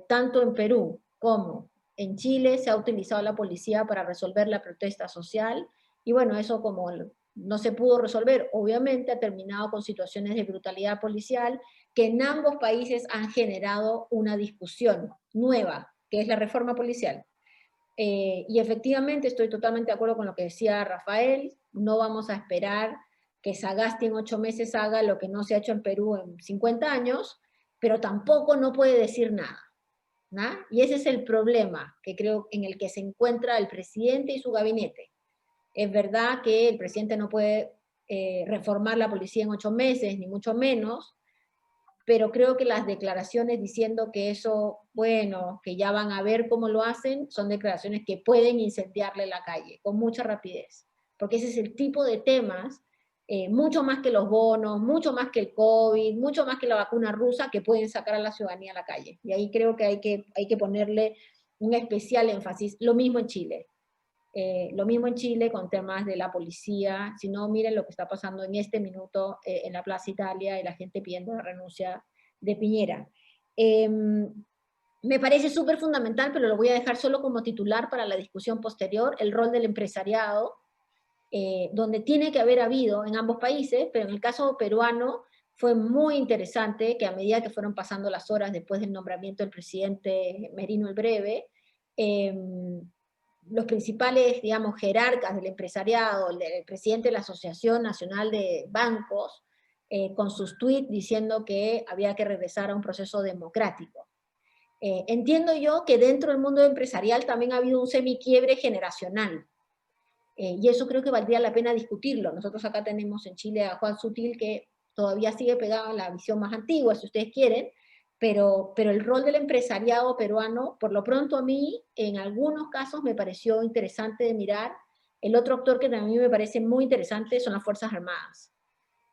Tanto en Perú como en Chile se ha utilizado la policía para resolver la protesta social, y bueno, eso como no se pudo resolver, obviamente ha terminado con situaciones de brutalidad policial que en ambos países han generado una discusión nueva, que es la reforma policial. Y efectivamente estoy totalmente de acuerdo con lo que decía Rafael, no vamos a esperar que Sagasti en 8 meses haga lo que no se ha hecho en Perú en 50 años, pero tampoco no puede decir nada, ¿no? Y ese es el problema que creo en el que se encuentra el presidente y su gabinete. Es verdad que el presidente no puede reformar la policía en 8 meses, ni mucho menos, pero creo que las declaraciones diciendo que eso, bueno, que ya van a ver cómo lo hacen, son declaraciones que pueden incendiarle la calle con mucha rapidez, porque ese es el tipo de temas, mucho más que los bonos, mucho más que el COVID, mucho más que la vacuna rusa, que pueden sacar a la ciudadanía a la calle. Y ahí creo que hay que ponerle un especial énfasis. Lo mismo en Chile. Lo mismo en Chile con temas de la policía. Si no, miren lo que está pasando en este minuto en la Plaza Italia y la gente pidiendo la renuncia de Piñera. Me parece súper fundamental, pero lo voy a dejar solo como titular para la discusión posterior, el rol del empresariado, donde tiene que haber habido en ambos países, pero en el caso peruano fue muy interesante que a medida que fueron pasando las horas después del nombramiento del presidente Merino el Breve, los principales, digamos, jerarcas del empresariado, el presidente de la Asociación Nacional de Bancos, con sus tweets diciendo que había que regresar a un proceso democrático. Entiendo yo que dentro del mundo empresarial también ha habido un semiquiebre generacional, y eso creo que valdría la pena discutirlo. Nosotros acá tenemos en Chile a Juan Sutil, que todavía sigue pegado en la visión más antigua, si ustedes quieren, pero el rol del empresariado peruano, por lo pronto a mí, en algunos casos me pareció interesante de mirar. El otro actor que también me parece muy interesante son las Fuerzas Armadas.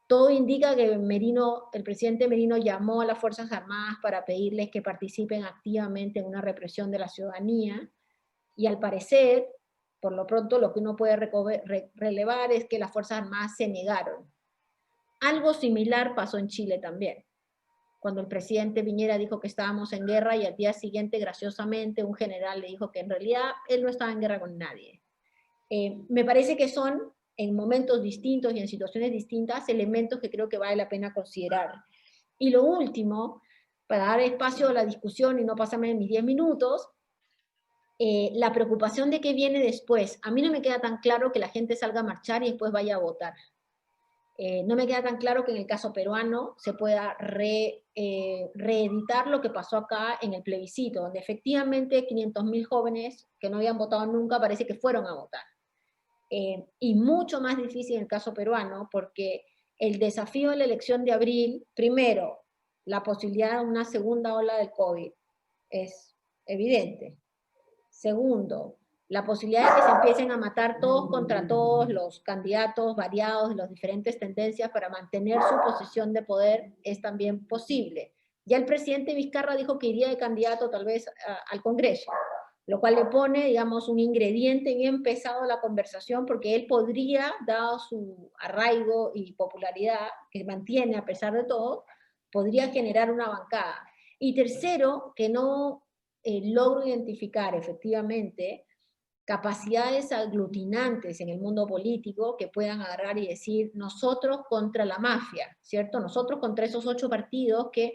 Todo indica que el presidente Merino llamó a las Fuerzas Armadas para pedirles que participen activamente en una represión de la ciudadanía, y al parecer, por lo pronto, lo que uno puede relevar es que las Fuerzas Armadas se negaron. Algo similar pasó en Chile también, cuando el presidente Piñera dijo que estábamos en guerra, y al día siguiente, graciosamente, un general le dijo que en realidad él no estaba en guerra con nadie. Me parece que son, en momentos distintos y en situaciones distintas, elementos que creo que vale la pena considerar. Y lo último, para dar espacio a la discusión y no pasarme de mis 10 minutos, la preocupación de qué viene después. A mí no me queda tan claro que la gente salga a marchar y después vaya a votar. No me queda tan claro que en el caso peruano se pueda reeditar lo que pasó acá en el plebiscito, donde efectivamente 500.000 jóvenes que no habían votado nunca parece que fueron a votar. Y mucho más difícil en el caso peruano, porque el desafío de la elección de abril, primero, la posibilidad de una segunda ola del COVID es evidente. Segundo, la posibilidad de que se empiecen a matar todos contra todos los candidatos variados de las diferentes tendencias para mantener su posición de poder es también posible. Ya el presidente Vizcarra dijo que iría de candidato tal vez al Congreso, lo cual le pone, digamos, un ingrediente bien pesado a la conversación, porque él podría, dado su arraigo y popularidad que mantiene a pesar de todo, podría generar una bancada. Y tercero, que no logro identificar efectivamente capacidades aglutinantes en el mundo político que puedan agarrar y decir nosotros contra la mafia, ¿cierto? Nosotros contra esos 8 partidos que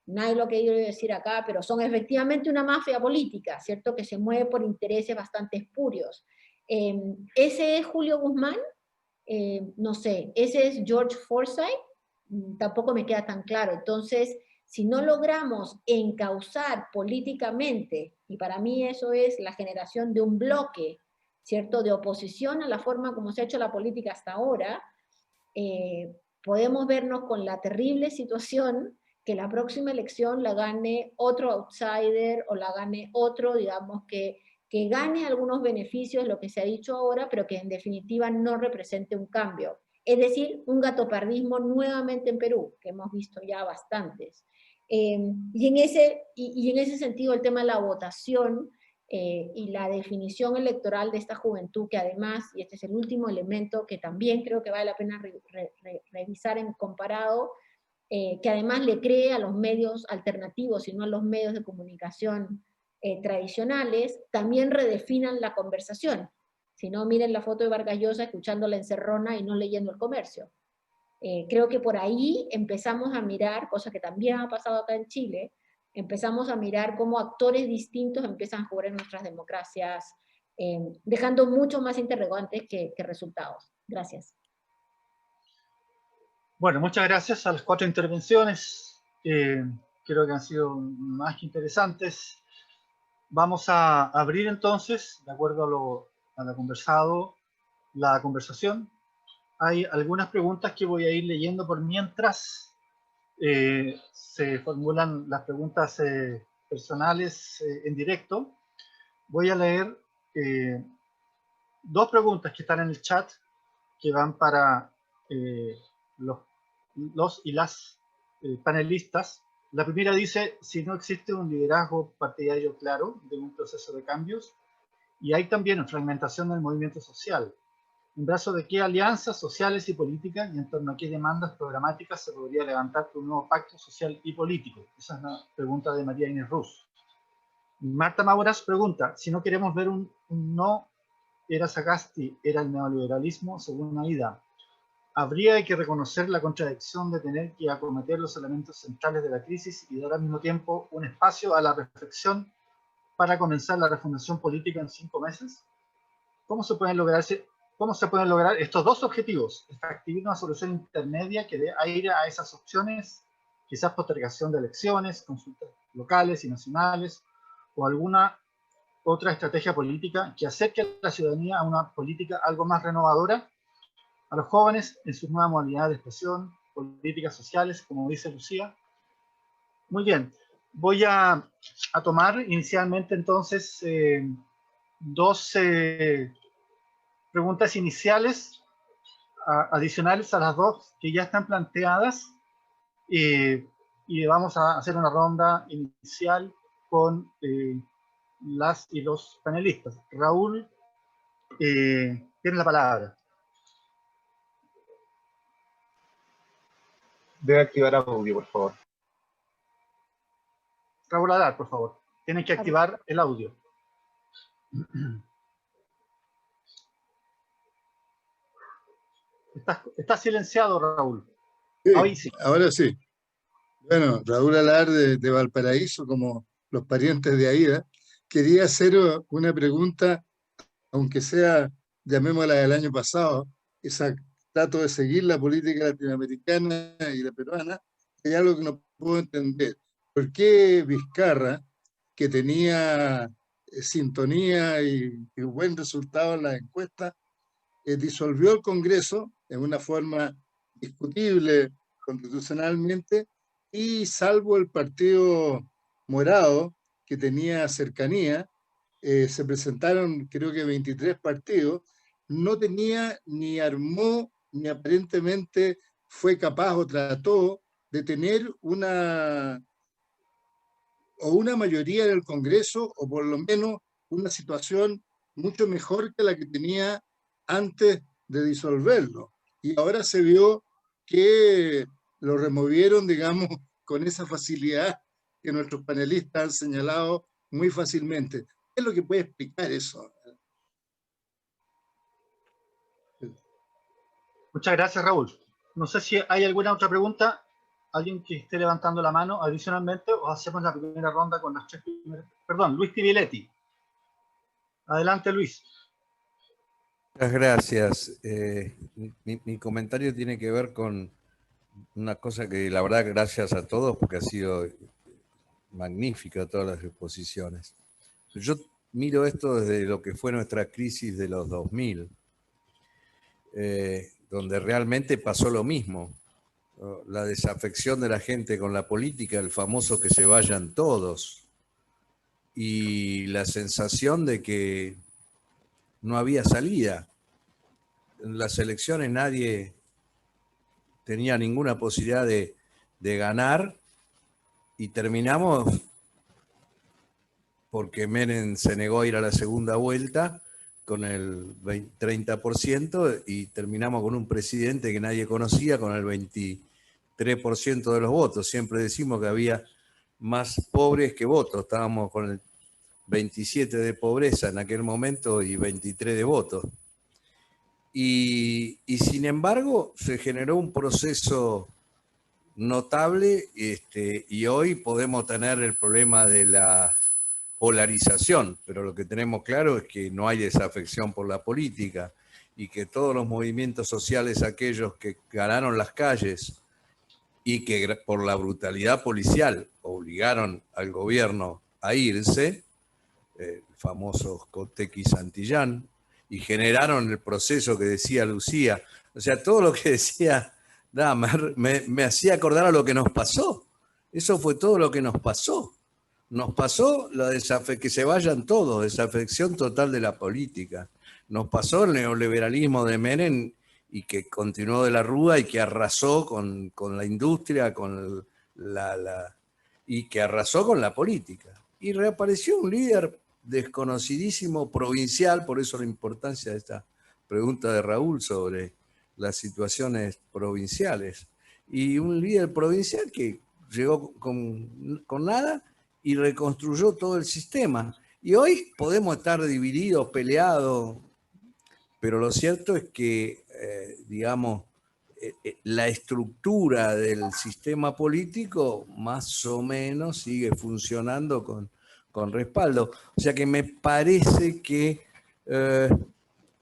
nadie lo ha querido decir acá, pero son efectivamente una mafia política, ¿cierto? Que se mueve por intereses bastante espurios. ¿Ese es Julio Guzmán? No sé. ¿Ese es George Forsyth? Tampoco me queda tan claro. Entonces, si no logramos encauzar políticamente, y para mí eso es la generación de un bloque, ¿cierto?, de oposición a la forma como se ha hecho la política hasta ahora, podemos vernos con la terrible situación que la próxima elección la gane otro outsider, o la gane otro, digamos, que gane algunos beneficios, lo que se ha dicho ahora, pero que en definitiva no represente un cambio. Es decir, un gatopardismo nuevamente en Perú, que hemos visto ya bastantes. Y en ese sentido, el tema de la votación y la definición electoral de esta juventud, que además, y este es el último elemento que también creo que vale la pena revisar en comparado, que además le cree a los medios alternativos y no a los medios de comunicación tradicionales, también redefinan la conversación. Si no, miren la foto de Vargas Llosa escuchando La Encerrona y no leyendo El Comercio. Creo que por ahí empezamos a mirar, cosa que también ha pasado acá en Chile, empezamos a mirar cómo actores distintos empiezan a jugar en nuestras democracias, dejando mucho más interrogantes que resultados. Gracias. Bueno, muchas gracias a las 4 intervenciones. Creo que han sido más que interesantes. Vamos a abrir entonces, de acuerdo a lo conversado, la conversación. Hay algunas preguntas que voy a ir leyendo por mientras se formulan las preguntas personales en directo. Voy a leer 2 preguntas que están en el chat, que van para los y las panelistas. La primera dice, si no existe un liderazgo partidario claro de un proceso de cambios, y hay también fragmentación del movimiento social, ¿en base de qué alianzas sociales y políticas y en torno a qué demandas programáticas se podría levantar un nuevo pacto social y político? Esa es la pregunta de María Inés Ruz. Marta Mauras pregunta, si no queremos ver un no era Sagasti, era el neoliberalismo, según Aida, ¿habría que reconocer la contradicción de tener que acometer los elementos centrales de la crisis y dar al mismo tiempo un espacio a la reflexión para comenzar la refundación política en 5 meses? ¿Cómo se pueden lograr estos 2 objetivos? Efectivar una solución intermedia que dé aire a esas opciones, quizás postergación de elecciones, consultas locales y nacionales, o alguna otra estrategia política que acerque a la ciudadanía a una política algo más renovadora, a los jóvenes en sus nuevas modalidades de expresión, políticas sociales, como dice Lucía. Muy bien, voy a tomar inicialmente entonces 2 preguntas iniciales, adicionales a las 2 que ya están planteadas, y vamos a hacer una ronda inicial con las y los panelistas. Raúl, tiene la palabra. Debe activar audio, por favor. Raúl Adar, por favor. Tienen que activar el audio. Está silenciado, Raúl. Sí, ahora sí. Bueno, Raúl Alar de Valparaíso, como los parientes de Aida, quería hacer una pregunta, aunque sea, llamémosla del año pasado, trato de seguir la política latinoamericana y la peruana, hay algo que no puedo entender. ¿Por qué Vizcarra, que tenía sintonía y buen resultado en las encuestas, disolvió el Congreso en una forma discutible constitucionalmente, y salvo el Partido Morado, que tenía cercanía, se presentaron creo que 23 partidos, no tenía ni armó, ni aparentemente fue capaz o trató de tener una mayoría en el Congreso, o por lo menos una situación mucho mejor que la que tenía antes de disolverlo. Y ahora se vio que lo removieron, digamos, con esa facilidad que nuestros panelistas han señalado muy fácilmente. ¿Qué es lo que puede explicar eso? Muchas gracias, Raúl. No sé si hay alguna otra pregunta. ¿Alguien que esté levantando la mano adicionalmente, o hacemos la primera ronda con las 3 primeras? Perdón, Luis Tibiletti. Adelante, Luis. Muchas gracias. Mi comentario tiene que ver con una cosa que la verdad gracias a todos, porque ha sido magnífica todas las exposiciones. Yo miro esto desde lo que fue nuestra crisis de los 2000, donde realmente pasó lo mismo. La desafección de la gente con la política, el famoso que se vayan todos, y la sensación de que no había salida. En las elecciones nadie tenía ninguna posibilidad de ganar, y terminamos porque Menem se negó a ir a la segunda vuelta con el 30% y terminamos con un presidente que nadie conocía con el 23% de los votos. Siempre decimos que había más pobres que votos. Estábamos con el 27 de pobreza en aquel momento y 23 de votos. Y sin embargo se generó un proceso notable, y hoy podemos tener el problema de la polarización, pero lo que tenemos claro es que no hay desafección por la política y que todos los movimientos sociales, aquellos que ganaron las calles y que por la brutalidad policial obligaron al gobierno a irse, el famoso Cotec y Santillán, y generaron el proceso que decía Lucía. O sea, todo lo que decía Dahmer me hacía acordar a lo que nos pasó. Eso fue todo lo que nos pasó. Nos pasó que se vayan todos, desafección total de la política. Nos pasó el neoliberalismo de Menem y que continuó de la Rúa y que arrasó con la industria, y que arrasó con la política. Y reapareció un líder desconocidísimo, provincial, por eso la importancia de esta pregunta de Raúl sobre las situaciones provinciales. Y un líder provincial que llegó con nada y reconstruyó todo el sistema. Y hoy podemos estar divididos, peleados, pero lo cierto es que, digamos, la estructura del sistema político más o menos sigue funcionando con respaldo. O sea que me parece que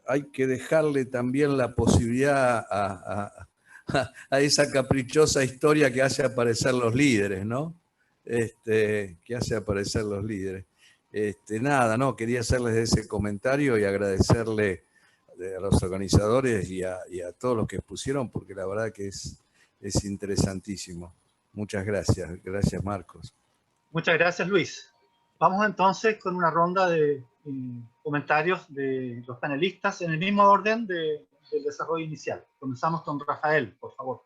hay que dejarle también la posibilidad a esa caprichosa historia que hace aparecer los líderes, ¿no? Que hace aparecer los líderes. Nada, no, quería hacerles ese comentario y agradecerle a los organizadores y a todos los que expusieron, porque la verdad que es interesantísimo. Muchas gracias. Gracias, Marcos. Muchas gracias, Luis. Vamos entonces con una ronda de comentarios de los panelistas en el mismo orden del desarrollo inicial. Comenzamos con Rafael, por favor.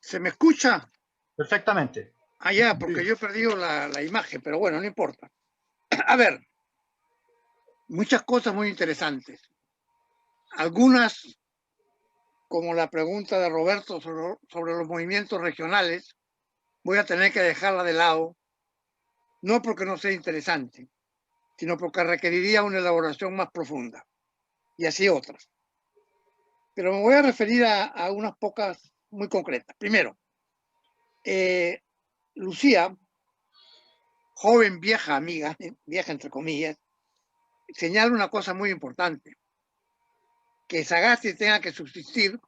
¿Se me escucha? Perfectamente. Ah, ya, porque yo he perdido la imagen, pero bueno, no importa. A ver, muchas cosas muy interesantes. Algunas, como la pregunta de Roberto sobre los movimientos regionales, voy a tener que dejarla de lado, no porque no sea interesante, sino porque requeriría una elaboración más profunda, y así otras. Pero me voy a referir a unas pocas muy concretas. Primero, Lucía, joven, vieja amiga, vieja entre comillas, señala una cosa muy importante, que Sagasti tenga que subsistir,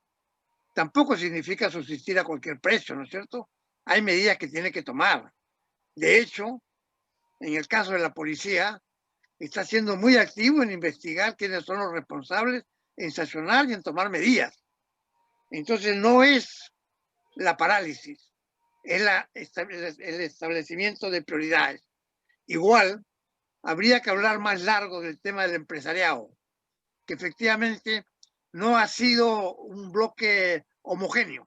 tampoco significa subsistir a cualquier precio, ¿no es cierto? Hay medidas que tiene que tomar. De hecho, en el caso de la policía, está siendo muy activo en investigar quiénes son los responsables, en sancionar y en tomar medidas. Entonces no es la parálisis, es el establecimiento de prioridades. Igual, habría que hablar más largo del tema del empresariado, que efectivamente no ha sido un bloque homogéneo.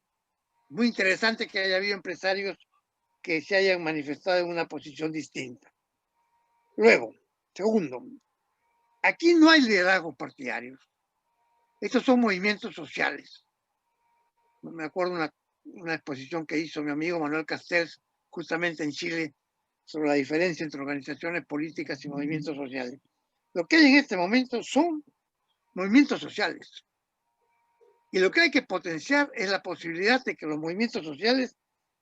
Muy interesante que haya habido empresarios que se hayan manifestado en una posición distinta. Luego, segundo, aquí no hay liderazgos partidarios. Estos son movimientos sociales. Me acuerdo una exposición que hizo mi amigo Manuel Castells justamente en Chile sobre la diferencia entre organizaciones políticas y movimientos sociales. Lo que hay en este momento son movimientos sociales. Y lo que hay que potenciar es la posibilidad de que los movimientos sociales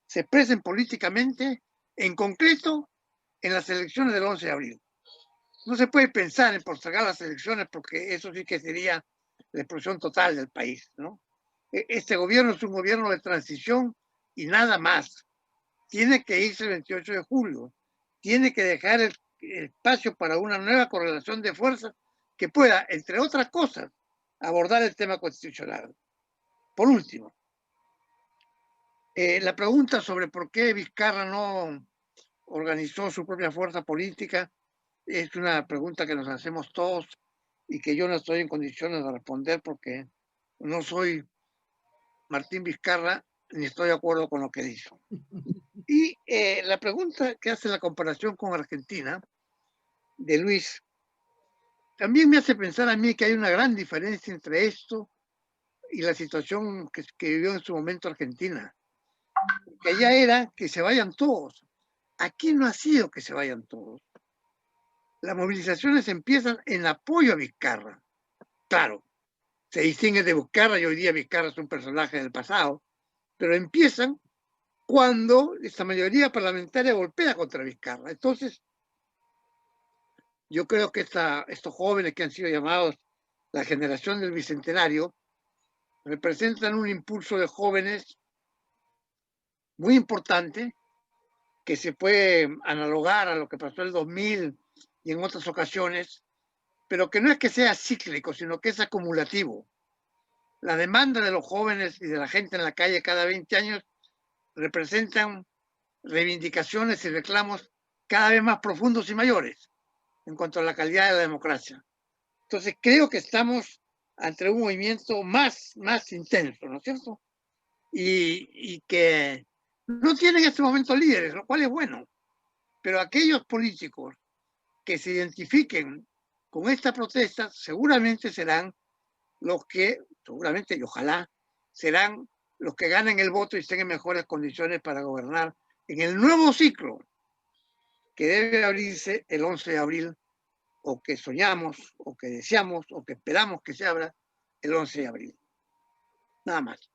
se expresen políticamente, en concreto, en las elecciones del 11 de abril. No se puede pensar en postergar las elecciones porque eso sí que sería la explosión total del país, ¿no? Este gobierno es un gobierno de transición y nada más. Tiene que irse el 28 de julio. Tiene que dejar el espacio para una nueva correlación de fuerzas que pueda, entre otras cosas, abordar el tema constitucional. Por último, la pregunta sobre por qué Vizcarra no organizó su propia fuerza política es una pregunta que nos hacemos todos y que yo no estoy en condiciones de responder porque no soy Martín Vizcarra ni estoy de acuerdo con lo que dijo. Y la pregunta que hace la comparación con Argentina, de Luis, también me hace pensar a mí que hay una gran diferencia entre esto y la situación que vivió en su momento Argentina. Que allá era que se vayan todos. Aquí no ha sido que se vayan todos. Las movilizaciones empiezan en apoyo a Vizcarra. Claro, se distingue de Vizcarra y hoy día Vizcarra es un personaje del pasado, pero empiezan cuando esta mayoría parlamentaria golpea contra Vizcarra. Entonces, yo creo que estos jóvenes que han sido llamados la generación del Bicentenario representan un impulso de jóvenes muy importante que se puede analogar a lo que pasó en el 2000 y en otras ocasiones, pero que no es que sea cíclico, sino que es acumulativo. La demanda de los jóvenes y de la gente en la calle cada 20 años representan reivindicaciones y reclamos cada vez más profundos y mayores en cuanto a la calidad de la democracia. Entonces creo que estamos ante un movimiento más intenso, ¿no es cierto? Y que no tienen en este momento líderes, lo cual es bueno, pero aquellos políticos que se identifiquen con esta protesta seguramente serán los que, seguramente y ojalá, serán los que ganen el voto y estén en mejores condiciones para gobernar en el nuevo ciclo que debe abrirse el 11 de abril, o que soñamos, o que deseamos, o que esperamos que se abra el 11 de abril. Nada más.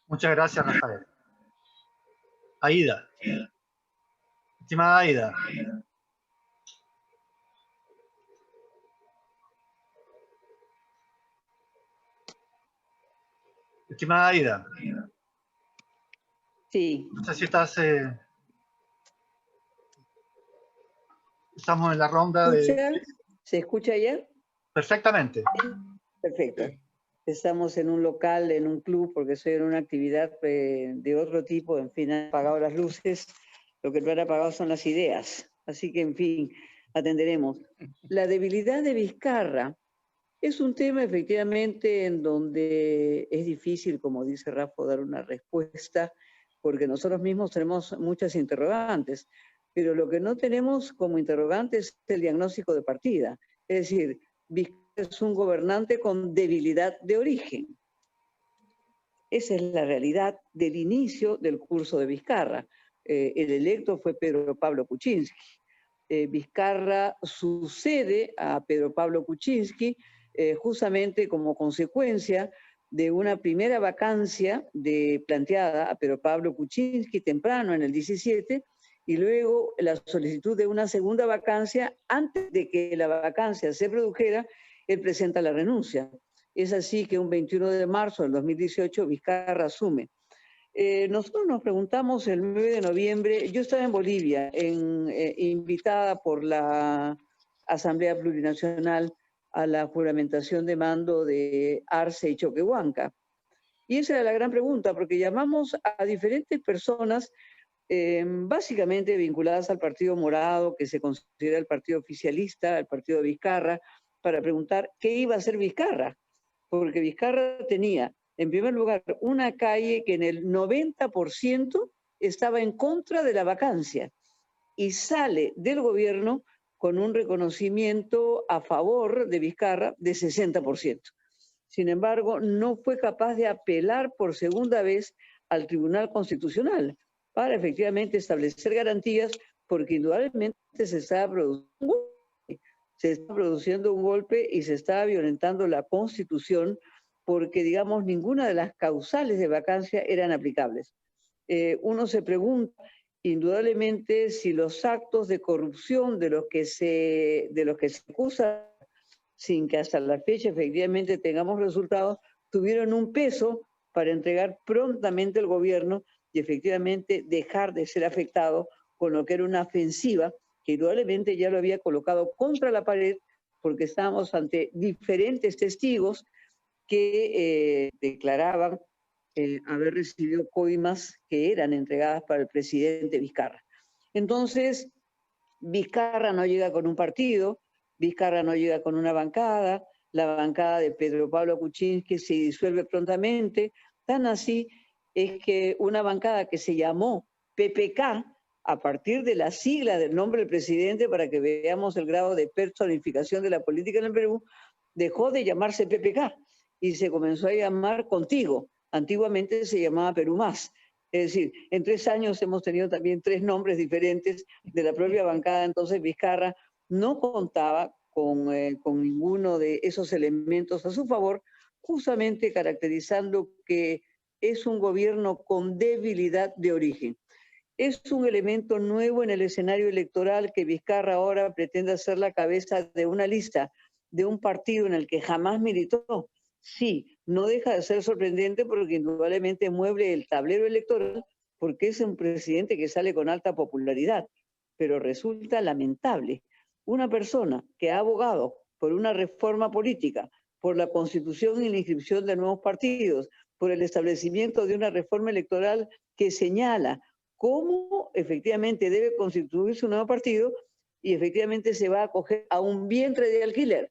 Muchas gracias, Rafael. Aida. Estimada Aida. Estimada Aida. Sí. No sé si estás... estamos en la ronda de... ¿Se escucha ya? Perfectamente. Perfecto. Estamos en un local, en un club, porque estoy en una actividad de otro tipo. En fin, han apagado las luces. Lo que no han apagado son las ideas. Así que, en fin, atenderemos. La debilidad de Vizcarra es un tema, efectivamente, en donde es difícil, como dice Rafa, dar una respuesta, porque nosotros mismos tenemos muchas interrogantes. Pero lo que no tenemos como interrogante es el diagnóstico de partida. Es decir, Vizcarra es un gobernante con debilidad de origen. Esa es la realidad del inicio del curso de Vizcarra. El electo fue Pedro Pablo Kuczynski. Vizcarra sucede a Pedro Pablo Kuczynski justamente como consecuencia de una primera vacancia planteada a Pedro Pablo Kuczynski temprano en el 17, y luego la solicitud de una segunda vacancia. Antes de que la vacancia se produjera, él presenta la renuncia. Es así que un 21 de marzo del 2018 Vizcarra asume. Nosotros nos preguntamos el 9 de noviembre, yo estaba en Bolivia, invitada por la Asamblea Plurinacional a la juramentación de mando de Arce y Choquehuanca. Y esa era la gran pregunta, porque llamamos a diferentes personas básicamente vinculadas al Partido Morado, que se considera el partido oficialista, el partido de Vizcarra, para preguntar qué iba a hacer Vizcarra, porque Vizcarra tenía, en primer lugar, una calle que en el 90% estaba en contra de la vacancia, y sale del gobierno con un reconocimiento a favor de Vizcarra de 60%. Sin embargo, no fue capaz de apelar por segunda vez al Tribunal Constitucional para efectivamente establecer garantías, porque indudablemente se estaba produciendo un golpe y se estaba violentando la Constitución, porque, digamos, ninguna de las causales de vacancia eran aplicables. Uno se pregunta, indudablemente, si los actos de corrupción de los que se acusa, sin que hasta la fecha efectivamente tengamos resultados, tuvieron un peso para entregar prontamente el gobierno y efectivamente dejar de ser afectado con lo que era una ofensiva que indudablemente ya lo había colocado contra la pared, porque estábamos ante diferentes testigos que declaraban haber recibido coimas que eran entregadas para el presidente Vizcarra. Entonces, Vizcarra no llega con un partido, Vizcarra no llega con una bancada, la bancada de Pedro Pablo Kuczynski se disuelve prontamente, tan así es que una bancada que se llamó PPK, a partir de la sigla del nombre del presidente, para que veamos el grado de personificación de la política en el Perú, dejó de llamarse PPK y se comenzó a llamar Contigo. Antiguamente se llamaba Perú Más. Es decir, en 3 años hemos tenido también 3 nombres diferentes de la propia bancada. Entonces Vizcarra no contaba con ninguno de esos elementos a su favor, justamente caracterizando que es un gobierno con debilidad de origen. Es un elemento nuevo en el escenario electoral que Vizcarra ahora pretende hacer la cabeza de una lista, de un partido en el que jamás militó. Sí, no deja de ser sorprendente porque indudablemente mueve el tablero electoral porque es un presidente que sale con alta popularidad, pero resulta lamentable. Una persona que ha abogado por una reforma política, por la constitución y la inscripción de nuevos partidos, por el establecimiento de una reforma electoral que señala cómo efectivamente debe constituirse un nuevo partido y efectivamente se va a acoger a un vientre de alquiler.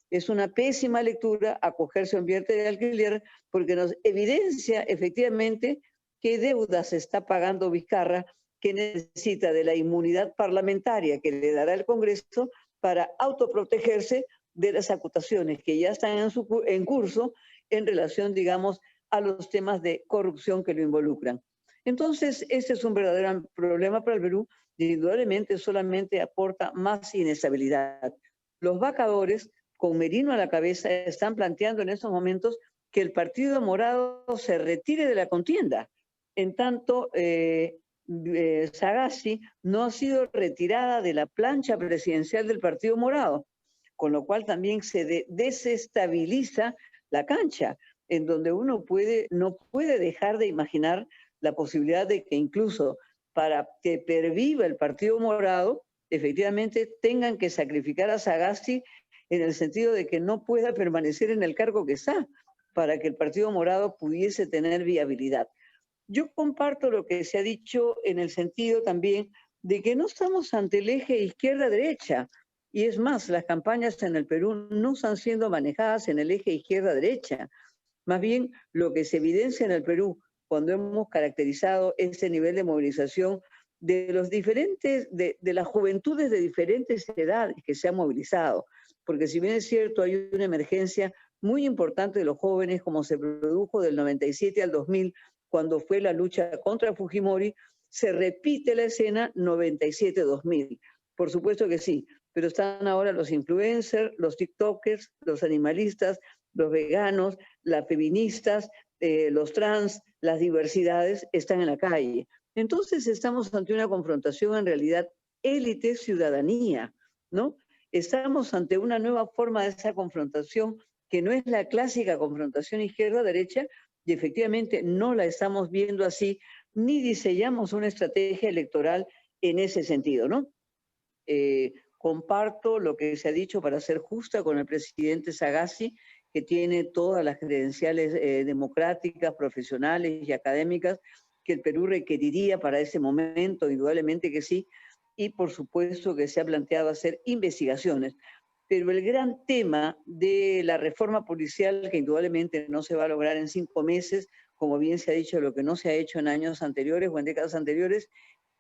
Es una pésima lectura acogerse a un vientre de alquiler porque nos evidencia efectivamente qué deuda se está pagando Vizcarra, que necesita de la inmunidad parlamentaria que le dará el Congreso para autoprotegerse de las acusaciones que ya están en curso en relación, digamos, a los temas de corrupción que lo involucran. Entonces, este es un verdadero problema para el Perú y indudablemente solamente aporta más inestabilidad. Los vacadores, con Merino a la cabeza, están planteando en estos momentos que el Partido Morado se retire de la contienda. En tanto, Sagasti no ha sido retirada de la plancha presidencial del Partido Morado, con lo cual también se desestabiliza la cancha, en donde uno no puede dejar de imaginar la posibilidad de que incluso para que perviva el Partido Morado, efectivamente tengan que sacrificar a Sagasti en el sentido de que no pueda permanecer en el cargo que está, para que el Partido Morado pudiese tener viabilidad. Yo comparto lo que se ha dicho en el sentido también de que no estamos ante el eje izquierda-derecha, y es más, las campañas en el Perú no están siendo manejadas en el eje izquierda-derecha. Más bien, lo que se evidencia en el Perú, cuando hemos caracterizado ese nivel de movilización de los diferentes, de las juventudes de diferentes edades que se han movilizado, porque si bien es cierto, hay una emergencia muy importante de los jóvenes, como se produjo del 97 al 2000, cuando fue la lucha contra Fujimori, se repite la escena 97-2000. Por supuesto que sí, pero están ahora los influencers, los tiktokers, los animalistas, los veganos, las feministas, los trans, las diversidades están en la calle. Entonces estamos ante una confrontación en realidad élite-ciudadanía, ¿no? Estamos ante una nueva forma de esa confrontación que no es la clásica confrontación izquierda-derecha y efectivamente no la estamos viendo así, ni diseñamos una estrategia electoral en ese sentido, ¿no? Comparto lo que se ha dicho para ser justa con el presidente Sagasti, que tiene todas las credenciales democráticas, profesionales y académicas que el Perú requeriría para ese momento, indudablemente que sí, y por supuesto que se ha planteado hacer investigaciones. Pero el gran tema de la reforma policial, que indudablemente no se va a lograr en 5 meses, como bien se ha dicho, lo que no se ha hecho en años anteriores o en décadas anteriores,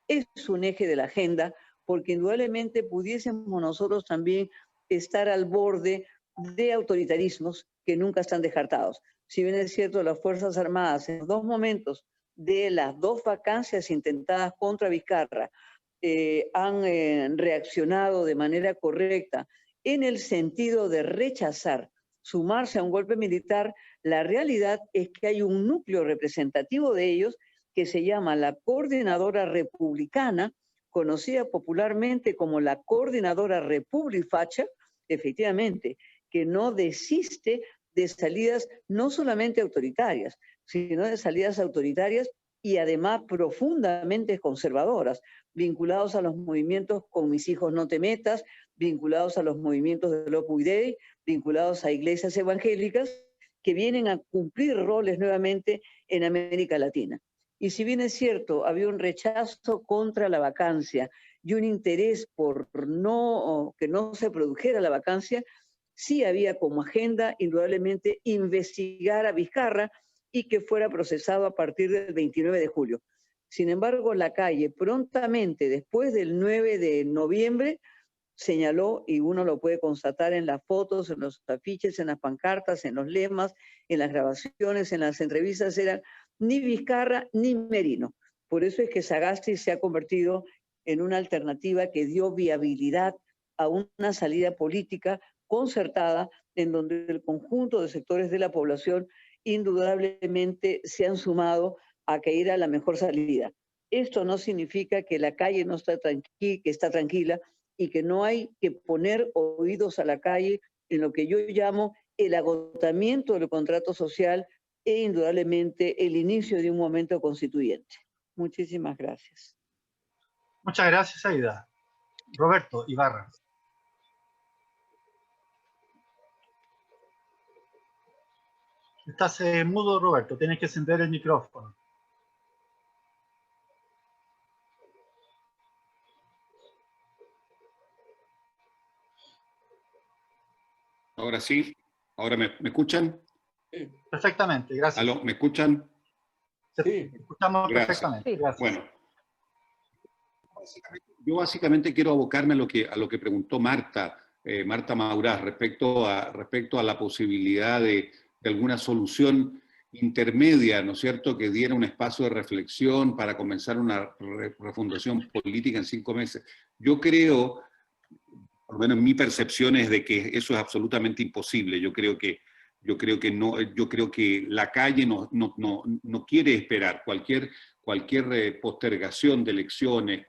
es un eje de la agenda, porque indudablemente pudiésemos nosotros también estar al borde de autoritarismos que nunca están descartados. Si bien es cierto, las Fuerzas Armadas en los 2 momentos de las 2 vacancias intentadas contra Vizcarra han reaccionado de manera correcta en el sentido de rechazar sumarse a un golpe militar, la realidad es que hay un núcleo representativo de ellos que se llama la Coordinadora Republicana, conocida popularmente como la Coordinadora Republifacha, efectivamente, que no desiste de salidas no solamente autoritarias, sino de salidas autoritarias y además profundamente conservadoras, vinculados a los movimientos Con Mis Hijos No Te Metas, vinculados a los movimientos del Opus Dei, vinculados a iglesias evangélicas, que vienen a cumplir roles nuevamente en América Latina. Y si bien es cierto, había un rechazo contra la vacancia y un interés por que no se produjera la vacancia, sí había como agenda, indudablemente, investigar a Vizcarra y que fuera procesado a partir del 29 de julio. Sin embargo, Lacalle prontamente, después del 9 de noviembre, señaló, y uno lo puede constatar en las fotos, en los afiches, en las pancartas, en los lemas, en las grabaciones, en las entrevistas, eran ni Vizcarra ni Merino. Por eso es que Sagasti se ha convertido en una alternativa que dio viabilidad a una salida política concertada en donde el conjunto de sectores de la población indudablemente se han sumado a que era la mejor salida. Esto no significa que la calle no está que está tranquila y que no hay que poner oídos a la calle en lo que yo llamo el agotamiento del contrato social e indudablemente el inicio de un momento constituyente. Muchísimas gracias. Muchas gracias, Aida. Roberto Ibarra. Estás mudo, Roberto. Tienes que encender el micrófono. Ahora sí. ¿Ahora me escuchan? Perfectamente, gracias. ¿Aló? ¿Me escuchan? Sí. Escuchamos Gracias. perfectamente. Gracias. Bueno. Yo básicamente quiero abocarme a lo que preguntó Marta Maurás respecto a la posibilidad de alguna solución intermedia, ¿no es cierto?, que diera un espacio de reflexión para comenzar una refundación política en 5 meses. Yo creo, por lo menos mi percepción es de que eso es absolutamente imposible. Yo creo que la calle no quiere esperar cualquier postergación de elecciones,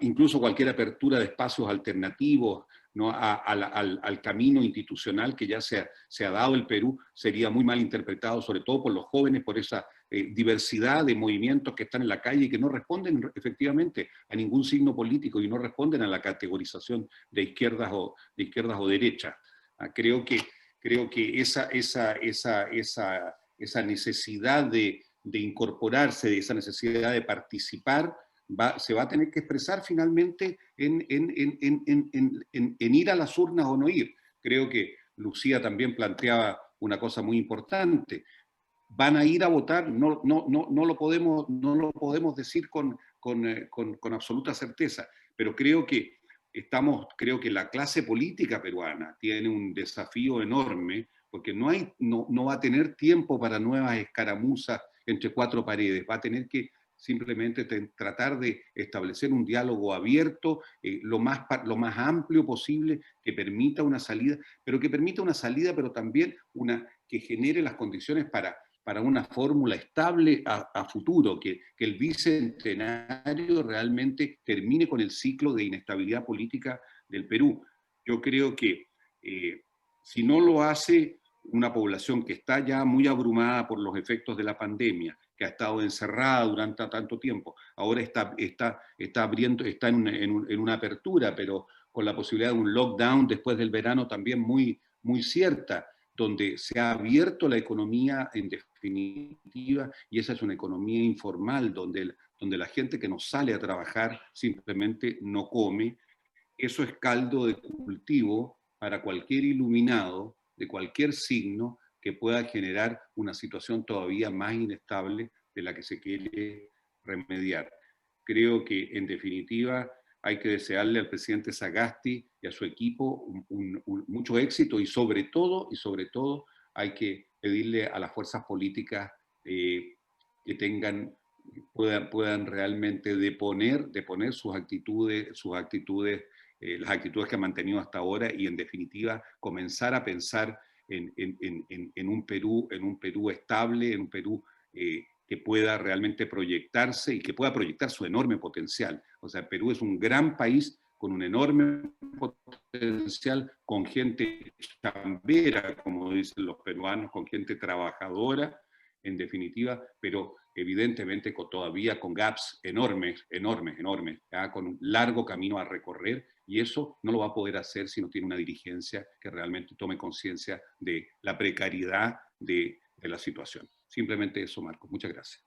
incluso cualquier apertura de espacios alternativos, ¿no?, al camino institucional que ya se ha dado el Perú, sería muy mal interpretado, sobre todo por los jóvenes, por esa diversidad de movimientos que están en la calle y que no responden efectivamente a ningún signo político y no responden a la categorización de izquierdas o derechas. Creo que esa necesidad de incorporarse, esa necesidad de participar, se va a tener que expresar finalmente en ir a las urnas o no ir. Creo que Lucía también planteaba una cosa muy importante. ¿Van a ir a votar? No lo podemos decir con absoluta certeza, pero creo que la clase política peruana tiene un desafío enorme, porque no va a tener tiempo para nuevas escaramuzas entre 4 paredes, va a tener que simplemente tratar de establecer un diálogo abierto, lo más amplio posible, que permita una salida, pero también que genere las condiciones para una fórmula estable a futuro, que el bicentenario realmente termine con el ciclo de inestabilidad política del Perú. Yo creo que si no lo hace una población que está ya muy abrumada por los efectos de la pandemia, que ha estado encerrada durante tanto tiempo, ahora está abriendo, está en una apertura, pero con la posibilidad de un lockdown después del verano también muy cierta, donde se ha abierto la economía en definitiva, y esa es una economía informal, donde la gente que no sale a trabajar simplemente no come. Eso es caldo de cultivo para cualquier iluminado de cualquier signo que pueda generar una situación todavía más inestable de la que se quiere remediar. Creo que, en definitiva, hay que desearle al presidente Sagasti y a su equipo mucho éxito, y sobre todo hay que pedirle a las fuerzas políticas que puedan realmente deponer sus actitudes, las actitudes que han mantenido hasta ahora, y en definitiva comenzar a pensar en un Perú estable, en un Perú que pueda realmente proyectarse y que pueda proyectar su enorme potencial. O sea, Perú es un gran país con un enorme potencial, con gente chambera, como dicen los peruanos, con gente trabajadora, en definitiva, pero evidentemente todavía con gaps enormes, con un largo camino a recorrer, y eso no lo va a poder hacer si no tiene una dirigencia que realmente tome conciencia de la precariedad de la situación. Simplemente eso, Marcos. Muchas gracias.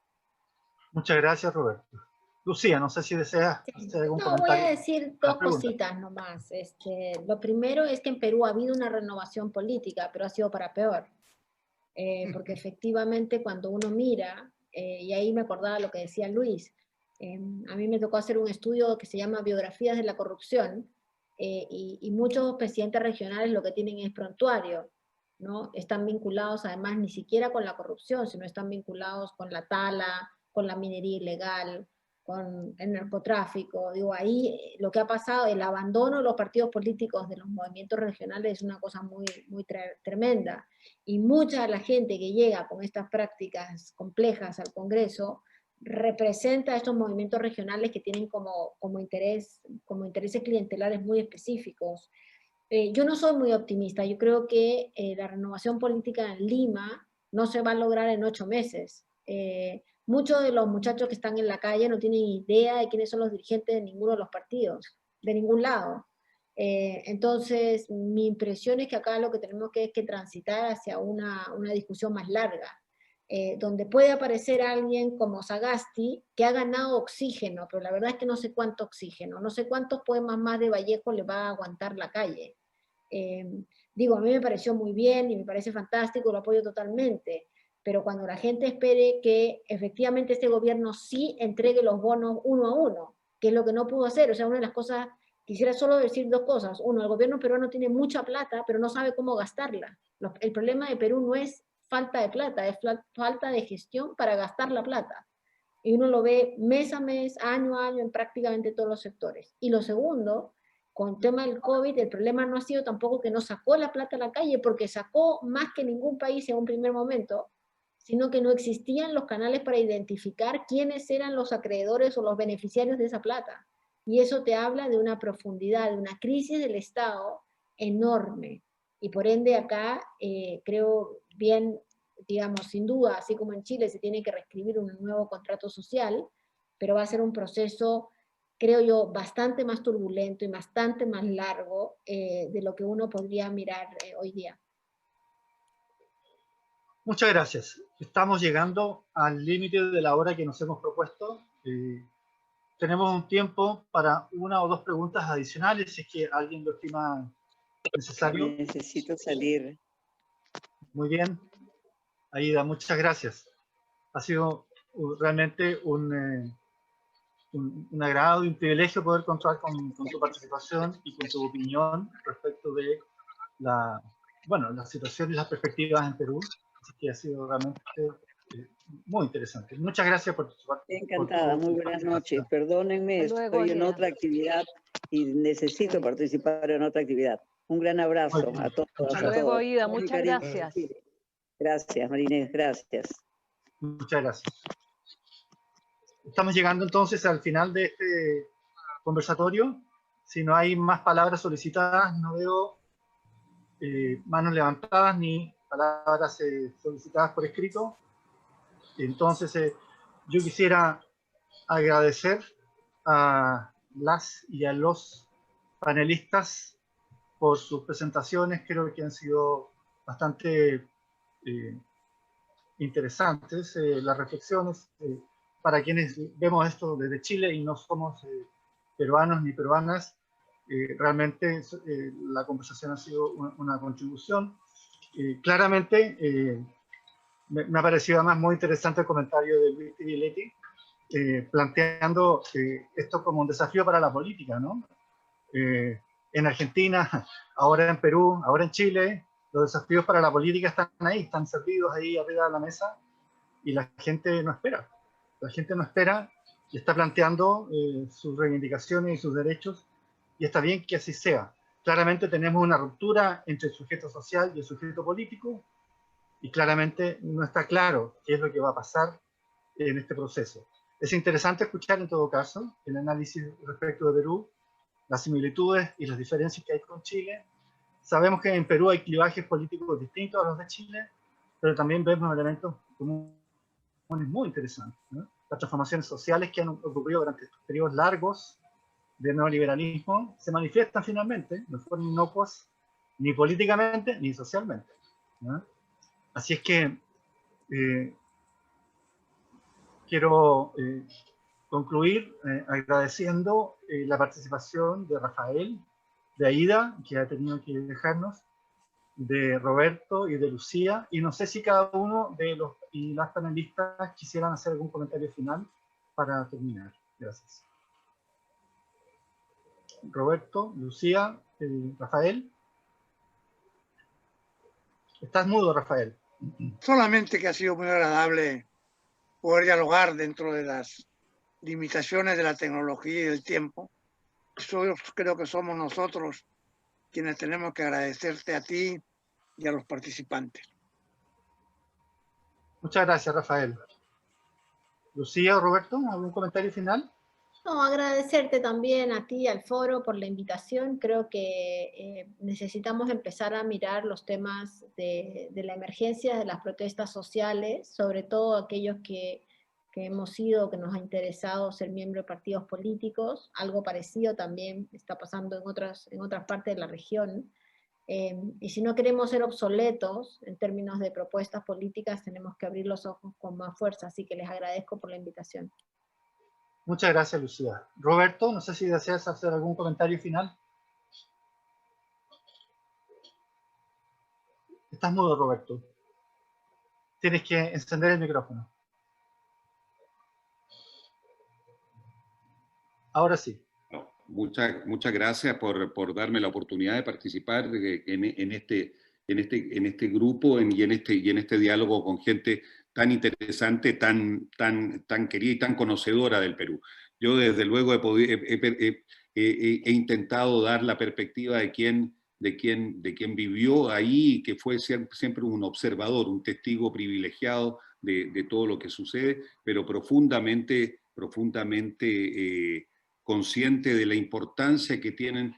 Muchas gracias, Roberto. Lucía, no sé si deseas hacer algún comentario. Voy a decir 2 cositas nomás. Lo primero es que en Perú ha habido una renovación política, pero ha sido para peor. Porque efectivamente cuando uno mira y ahí me acordaba lo que decía Luis. A mí me tocó hacer un estudio que se llama Biografías de la Corrupción, y muchos presidentes regionales lo que tienen es prontuario, ¿no? Están vinculados además ni siquiera con la corrupción, sino están vinculados con la tala, con la minería ilegal, con el narcotráfico. Digo, ahí lo que ha pasado, el abandono de los partidos políticos de los movimientos regionales es una cosa muy, muy tremenda. Y mucha de la gente que llega con estas prácticas complejas al Congreso representa a estos movimientos regionales que tienen como intereses clientelares muy específicos. Yo no soy muy optimista. Yo creo que la renovación política en Lima no se va a lograr en 8 meses. Muchos de los muchachos que están en la calle no tienen idea de quiénes son los dirigentes de ninguno de los partidos, de ningún lado. Entonces, mi impresión es que acá lo que tenemos que transitar hacia una discusión más larga, donde puede aparecer alguien como Sagasti, que ha ganado oxígeno, pero la verdad es que no sé cuánto oxígeno, no sé cuántos poemas más de Vallejo le va a aguantar la calle. Digo, a mí me pareció muy bien y me parece fantástico, lo apoyo totalmente, pero cuando la gente espere que efectivamente este gobierno sí entregue los bonos uno a uno, que es lo que no pudo hacer, o sea, una de las cosas, quisiera solo decir 2 cosas. Uno, el gobierno peruano tiene mucha plata, pero no sabe cómo gastarla. El problema de Perú no es falta de plata, es falta de gestión para gastar la plata. Y uno lo ve mes a mes, año a año, en prácticamente todos los sectores. Y lo segundo, con el tema del COVID, el problema no ha sido tampoco que no sacó la plata a la calle, porque sacó más que ningún país en un primer momento, sino que no existían los canales para identificar quiénes eran los acreedores o los beneficiarios de esa plata. Y eso te habla de una profundidad, de una crisis del Estado enorme. Y por ende acá creo bien, digamos, sin duda, así como en Chile se tiene que reescribir un nuevo contrato social, pero va a ser un proceso, creo yo, bastante más turbulento y bastante más largo de lo que uno podría mirar hoy día. Muchas gracias. Estamos llegando al límite de la hora que nos hemos propuesto. Tenemos un tiempo para 1 o 2 preguntas adicionales, si es que alguien lo estima necesario. Necesito salir. Muy bien. Aida, muchas gracias. Ha sido realmente un agrado y un privilegio poder contar con tu participación y con tu opinión respecto de la situación y las perspectivas en Perú. Así que ha sido realmente muy interesante. Muchas gracias por tu participación. Encantada, muy buenas noches. Perdónenme, estoy en otra actividad y necesito participar en otra actividad. Un gran abrazo a todos. Hasta luego, Aida. Muchas gracias. Gracias, Marinés. Gracias. Muchas gracias. Estamos llegando entonces al final de este conversatorio. Si no hay más palabras solicitadas, no veo manos levantadas ni palabras solicitadas por escrito. Entonces, yo quisiera agradecer a las y a los panelistas por sus presentaciones. Creo que han sido bastante interesantes las reflexiones. Para quienes vemos esto desde Chile y no somos peruanos ni peruanas, realmente la conversación ha sido una contribución. Claramente, me ha parecido además muy interesante el comentario de Luis Tibiletti, planteando esto como un desafío para la política, ¿no? En Argentina, ahora en Perú, ahora en Chile, los desafíos para la política están ahí, están servidos ahí arriba de la mesa, y la gente no espera. La gente no espera y está planteando sus reivindicaciones y sus derechos, y está bien que así sea. Claramente tenemos una ruptura entre el sujeto social y el sujeto político, y claramente no está claro qué es lo que va a pasar en este proceso. Es interesante escuchar en todo caso el análisis respecto de Perú, las similitudes y las diferencias que hay con Chile. Sabemos que en Perú hay clivajes políticos distintos a los de Chile, pero también vemos elementos comunes muy interesantes, ¿no? Las transformaciones sociales que han ocurrido durante estos periodos largos de neoliberalismo se manifiestan finalmente, no fueron inocuos ni políticamente ni socialmente, ¿no? Así es que quiero concluir agradeciendo la participación de Rafael, de Aida, que ha tenido que dejarnos, de Roberto y de Lucía, y no sé si cada uno de los y las panelistas quisieran hacer algún comentario final para terminar. Gracias. Roberto, Lucía, Rafael. Estás mudo, Rafael. Solamente que ha sido muy agradable poder dialogar dentro de las limitaciones de la tecnología y del tiempo. Yo creo que somos nosotros quienes tenemos que agradecerte a ti y a los participantes. Muchas gracias, Rafael. Lucía o Roberto, ¿algún comentario final? No, agradecerte también a ti, al foro, por la invitación. Creo que necesitamos empezar a mirar los temas de la emergencia, de las protestas sociales, sobre todo aquellos que hemos sido, que nos ha interesado ser miembros de partidos políticos. Algo parecido también está pasando en otras partes de la región. Y si no queremos ser obsoletos en términos de propuestas políticas, tenemos que abrir los ojos con más fuerza. Así que les agradezco por la invitación. Muchas gracias, Lucía. Roberto, no sé si deseas hacer algún comentario final. Estás mudo, Roberto. Tienes que encender el micrófono. Ahora sí. Muchas gracias por darme la oportunidad de participar en este grupo y en este diálogo con gente tan interesante, tan querida y tan conocedora del Perú. Yo desde luego he intentado dar la perspectiva de quien vivió ahí y que fue siempre un observador, un testigo privilegiado de todo lo que sucede, pero profundamente consciente de la importancia que tiene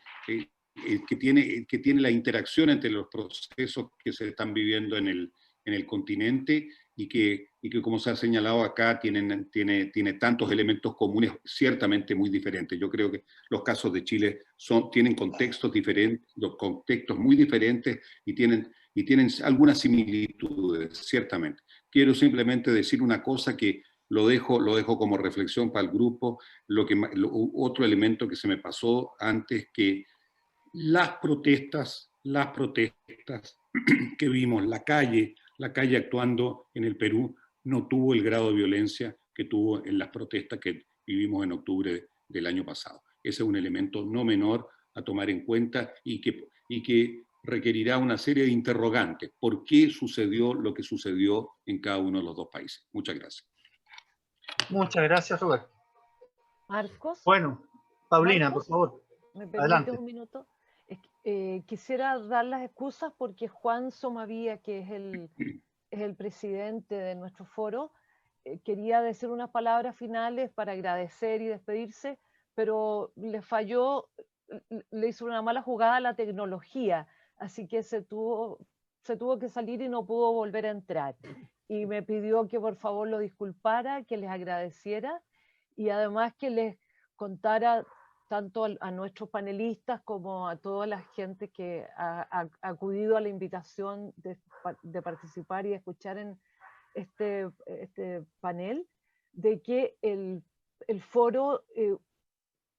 la interacción entre los procesos que se están viviendo en el continente y que como se ha señalado acá, tiene tantos elementos comunes ciertamente muy diferentes. Yo creo que los casos de Chile tienen contextos diferentes, los contextos muy diferentes y tienen algunas similitudes, ciertamente. Quiero simplemente decir una cosa que lo dejo como reflexión para el grupo. Otro elemento que se me pasó antes, que las protestas que vimos, la calle actuando en el Perú, no tuvo el grado de violencia que tuvo en las protestas que vivimos en octubre del año pasado. Ese es un elemento no menor a tomar en cuenta y que requerirá una serie de interrogantes. ¿Por qué sucedió lo que sucedió en cada uno de los dos países? Muchas gracias. Muchas gracias, Roberto. Marcos. Bueno, Paulina, Marcos, por favor. ¿me permites Adelante. un minuto? Quisiera dar las excusas porque Juan Somavía, que es el presidente de nuestro foro, quería decir unas palabras finales para agradecer y despedirse, pero le falló, le hizo una mala jugada a la tecnología, así que se tuvo que salir y no pudo volver a entrar. Y me pidió que por favor lo disculpara, que les agradeciera y además que les contara tanto a nuestros panelistas como a toda la gente que ha acudido a la invitación de participar y escuchar en este panel, de que el foro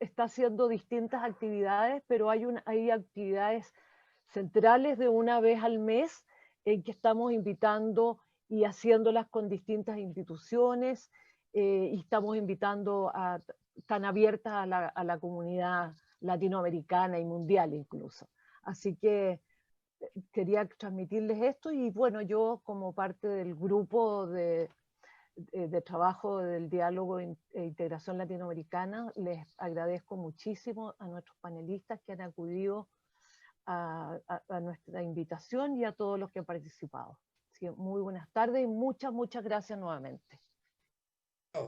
está haciendo distintas actividades, pero hay actividades centrales de una vez al mes en que estamos invitando y haciéndolas con distintas instituciones y estamos invitando tan abiertas a la comunidad latinoamericana y mundial incluso. Así que quería transmitirles esto y bueno, yo como parte del grupo de trabajo del diálogo e integración latinoamericana, les agradezco muchísimo a nuestros panelistas que han acudido a nuestra invitación y a todos los que han participado. Así que muy buenas tardes y muchas gracias nuevamente.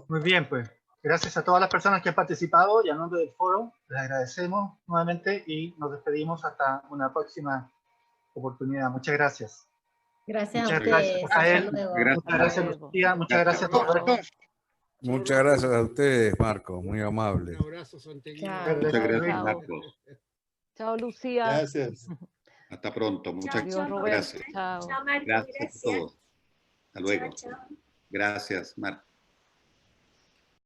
Muy bien, pues. Gracias a todas las personas que han participado y a nombre del foro, les agradecemos nuevamente y nos despedimos hasta una próxima oportunidad. Muchas gracias. Gracias muchas a ustedes. Gracias, Rafael. Muchas gracias, Lucía. Muchas gracias a todos. Muchas gracias a ustedes, Marco. Muy amable. Chao, muchas gracias, chao. Marcos. Chao, Lucía. Gracias. Hasta pronto. Muchas Chao, gracias. Chao. Gracias a todos. Hasta luego. Gracias, Marcos.